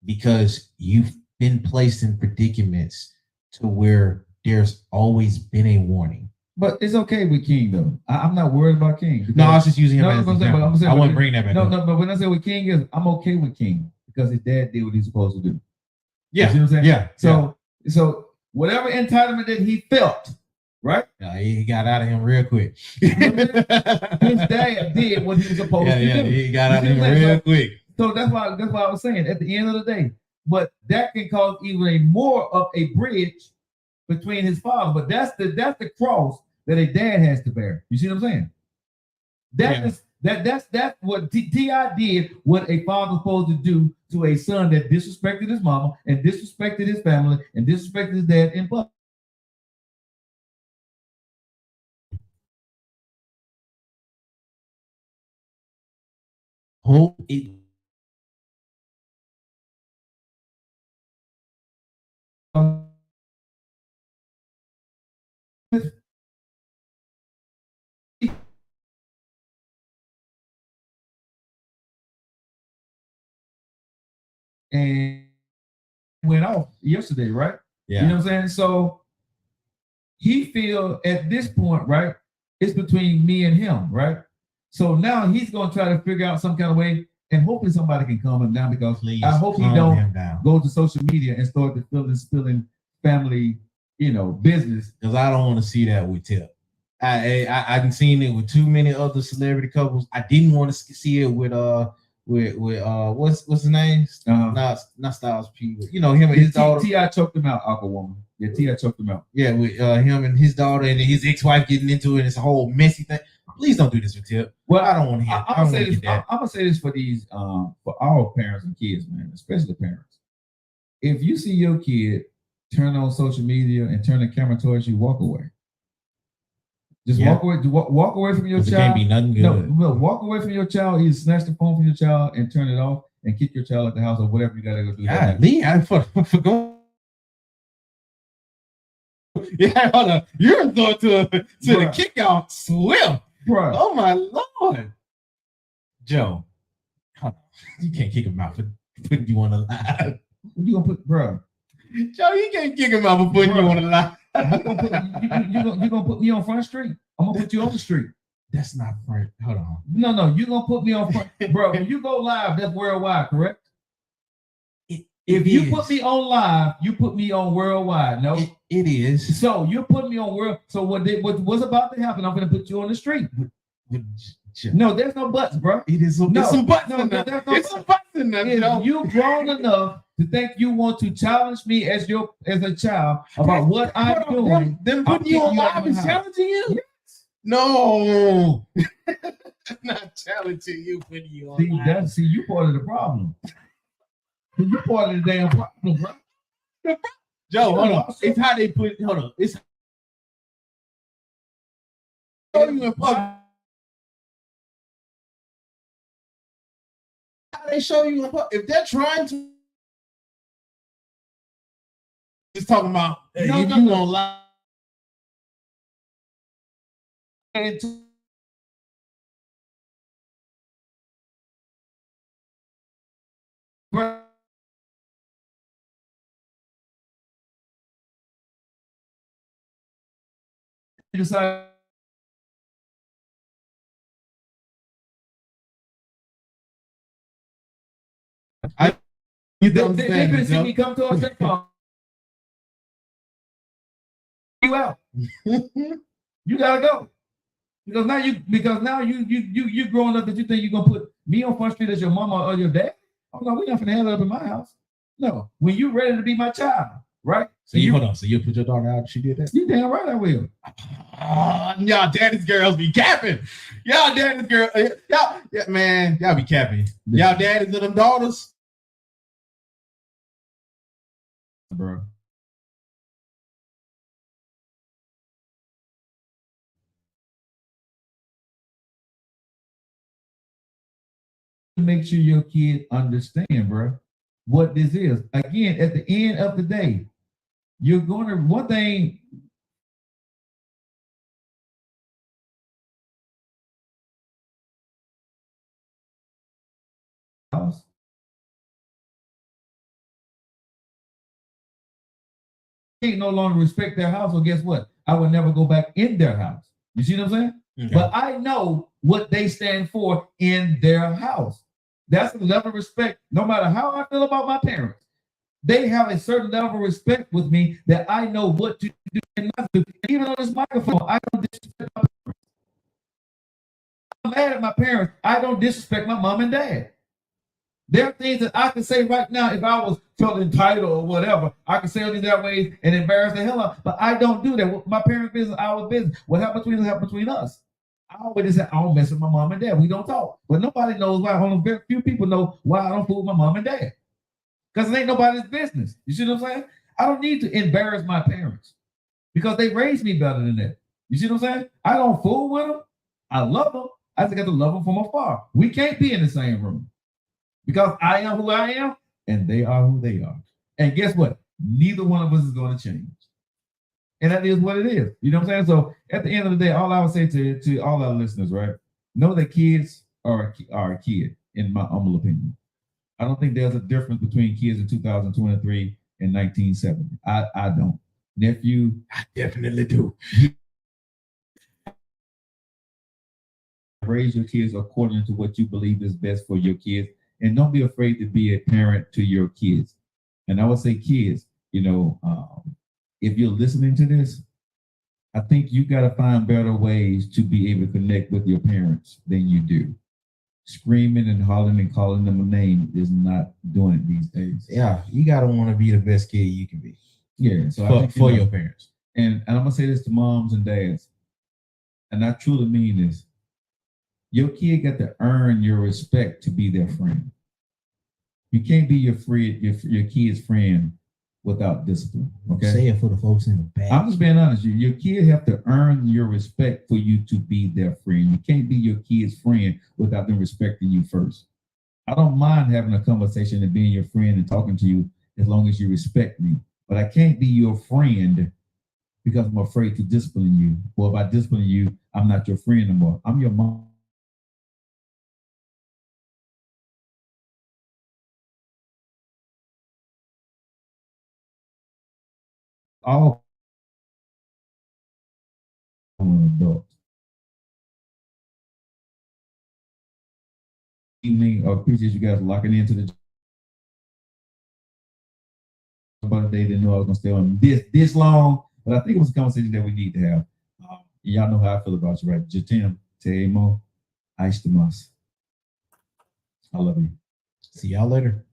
Speaker 3: because you've been placed in predicaments to where there's always been a warning.
Speaker 2: But it's okay with King though. I'm not worried about King.
Speaker 3: No, I was just using him as an example. I wouldn't bring that back.
Speaker 2: No, but when I say what King is, I'm okay with King because his dad did what he's supposed to do.
Speaker 3: Yeah.
Speaker 2: You see what I'm saying?
Speaker 3: Yeah.
Speaker 2: So whatever entitlement that he felt, right?
Speaker 3: He got out of him real quick.
Speaker 2: His dad did what he was supposed to do.
Speaker 3: He got out of him real quick.
Speaker 2: So that's why I was saying at the end of the day. But that can cause even more of a bridge between his father. But that's the cross that a dad has to bear. You see what I'm saying? That's what T.I. did, what a father's supposed to do to a son that disrespected his mama and disrespected his family and disrespected his dad in public. And went off yesterday, right?
Speaker 3: Yeah.
Speaker 2: You know what I'm saying? So he feel at this point, right? It's between me and him, right? So now he's gonna try to figure out some kind of way, and hopefully somebody can calm him down, because I hope he don't go to social media and start to spilling family, business.
Speaker 3: Because I don't want to see that with Tip. I've seen it with too many other celebrity couples. I didn't want to see it with what's his name? Not Styles P. But, him and his daughter.
Speaker 2: T.I. choked him out, Aquawoman. Yeah, T.I. choked him out.
Speaker 3: Yeah, with him and his daughter and his ex-wife getting into it. It's a whole messy thing. Please don't do this with Tip. Well, I don't want to hear.
Speaker 2: I'm gonna say this for these for all parents and kids, man, especially parents. If you see your kid turn on social media and turn the camera towards you, walk away. Just walk away. Walk away from your child.
Speaker 3: It can't be nothing good.
Speaker 2: No, walk away from your child. Either snatch the phone from your child and turn it off, and kick your child at the house or whatever you gotta go do.
Speaker 3: Yeah, Lee, I for go. Yeah, hold on. You're going to the kick out swift.
Speaker 2: Bro.
Speaker 3: Oh my Lord. Joe, you can't kick him out for putting you on the line.
Speaker 2: You gonna put, bro?
Speaker 3: Joe, you can't kick him out for putting you on the line.
Speaker 2: You gonna put me on Front Street? I'm gonna put you on the street.
Speaker 3: That's not front. Hold on.
Speaker 2: No, you gonna put me on front, bro. When you go live, that's worldwide, correct? If you put me on live, you put me on worldwide. No,
Speaker 3: it is.
Speaker 2: So you put me on world. So what's about to happen? I'm gonna put you on the street. No, there's no buts, bro.
Speaker 3: It is. There's some buts. There's some buts in there.
Speaker 2: If you grown enough to think you want to challenge me as a child about what I'm doing,
Speaker 3: then putting you on live is challenging you. Yes. No, not challenging you. Putting you on live.
Speaker 2: See, you part of the problem. You part of the damn problem, bro.
Speaker 3: Joe, hold on. It's how they put. Hold on. It's how they show you in public. If they're trying to, just talking about if you won't lie.
Speaker 2: Decide. You don't see me come to a set call. You out. You gotta go. Because now you growing up that you think you're gonna put me on Front Street as your mama or your dad. Oh no, we're not gonna handle it up in my house. No, when you ready to be my child, right?
Speaker 3: So hold on. So you put your daughter out? She did that?
Speaker 2: You damn right I will.
Speaker 3: Y'all daddy's girls be capping. Y'all daddy's girl. Y'all be capping. Y'all daddies of them daughters,
Speaker 2: bro. Make sure your kid understand, bro, what this is. Again, at the end of the day, you're going to one thing. House. They no longer respect their house, well, guess what? I would never go back in their house. You see what I'm saying? Okay. But I know what they stand for in their house. That's the level of respect. No matter how I feel about my parents, they have a certain level of respect with me that I know what to do and not do. Even on this microphone, I don't disrespect my parents. I'm mad at my parents. I don't disrespect my mom and dad. There are things that I can say right now if I was felt entitled or whatever. I can say it that way and embarrass the hell out. But I don't do that. My parents' business, our business. What happened between us happened between us. I always say I don't mess with my mom and dad. We don't talk. But nobody knows why. Only very few people know why I don't fool with my mom and dad. Because it ain't nobody's business. You see what I'm saying? I don't need to embarrass my parents because they raised me better than that. You see what I'm saying? I don't fool with them. I love them. I just got to love them from afar. We can't be in the same room because I am who I am and they are who they are. And guess what? Neither one of us is going to change. And that is what it is. You know what I'm saying? So at the end of the day, all I would say to all our listeners, right? Know that kids are a kid, in my humble opinion. I don't think there's a difference between kids in 2023 and 1970. I don't. Nephew,
Speaker 3: I definitely do.
Speaker 2: Raise your kids according to what you believe is best for your kids. And don't be afraid to be a parent to your kids. And I would say kids, if you're listening to this, I think you got to find better ways to be able to connect with your parents than you do. Screaming and hollering and calling them a name is not doing it these days.
Speaker 3: Yeah, you got to want to be the best kid you can be.
Speaker 2: Yeah, so
Speaker 3: I think, for your parents.
Speaker 2: And I'm going to say this to moms and dads, and I truly mean this. Your kid got to earn your respect to be their friend. You can't be your kid's friend without discipline. Okay.
Speaker 3: Say it for the folks in the back.
Speaker 2: I'm just being honest. Your kid have to earn your respect for you to be their friend. You can't be your kid's friend without them respecting you first. I don't mind having a conversation and being your friend and talking to you as long as you respect me. But I can't be your friend because I'm afraid to discipline you. Well, if I discipline you, I'm not your friend anymore. I'm your mom. All adults. Evening, appreciate you guys locking into the but they didn't know I was gonna stay on this long. But I think it was a conversation that we need to have. Y'all know how I feel about you, right? Jatim, Teimo, Aistamas. I love you.
Speaker 3: See y'all later.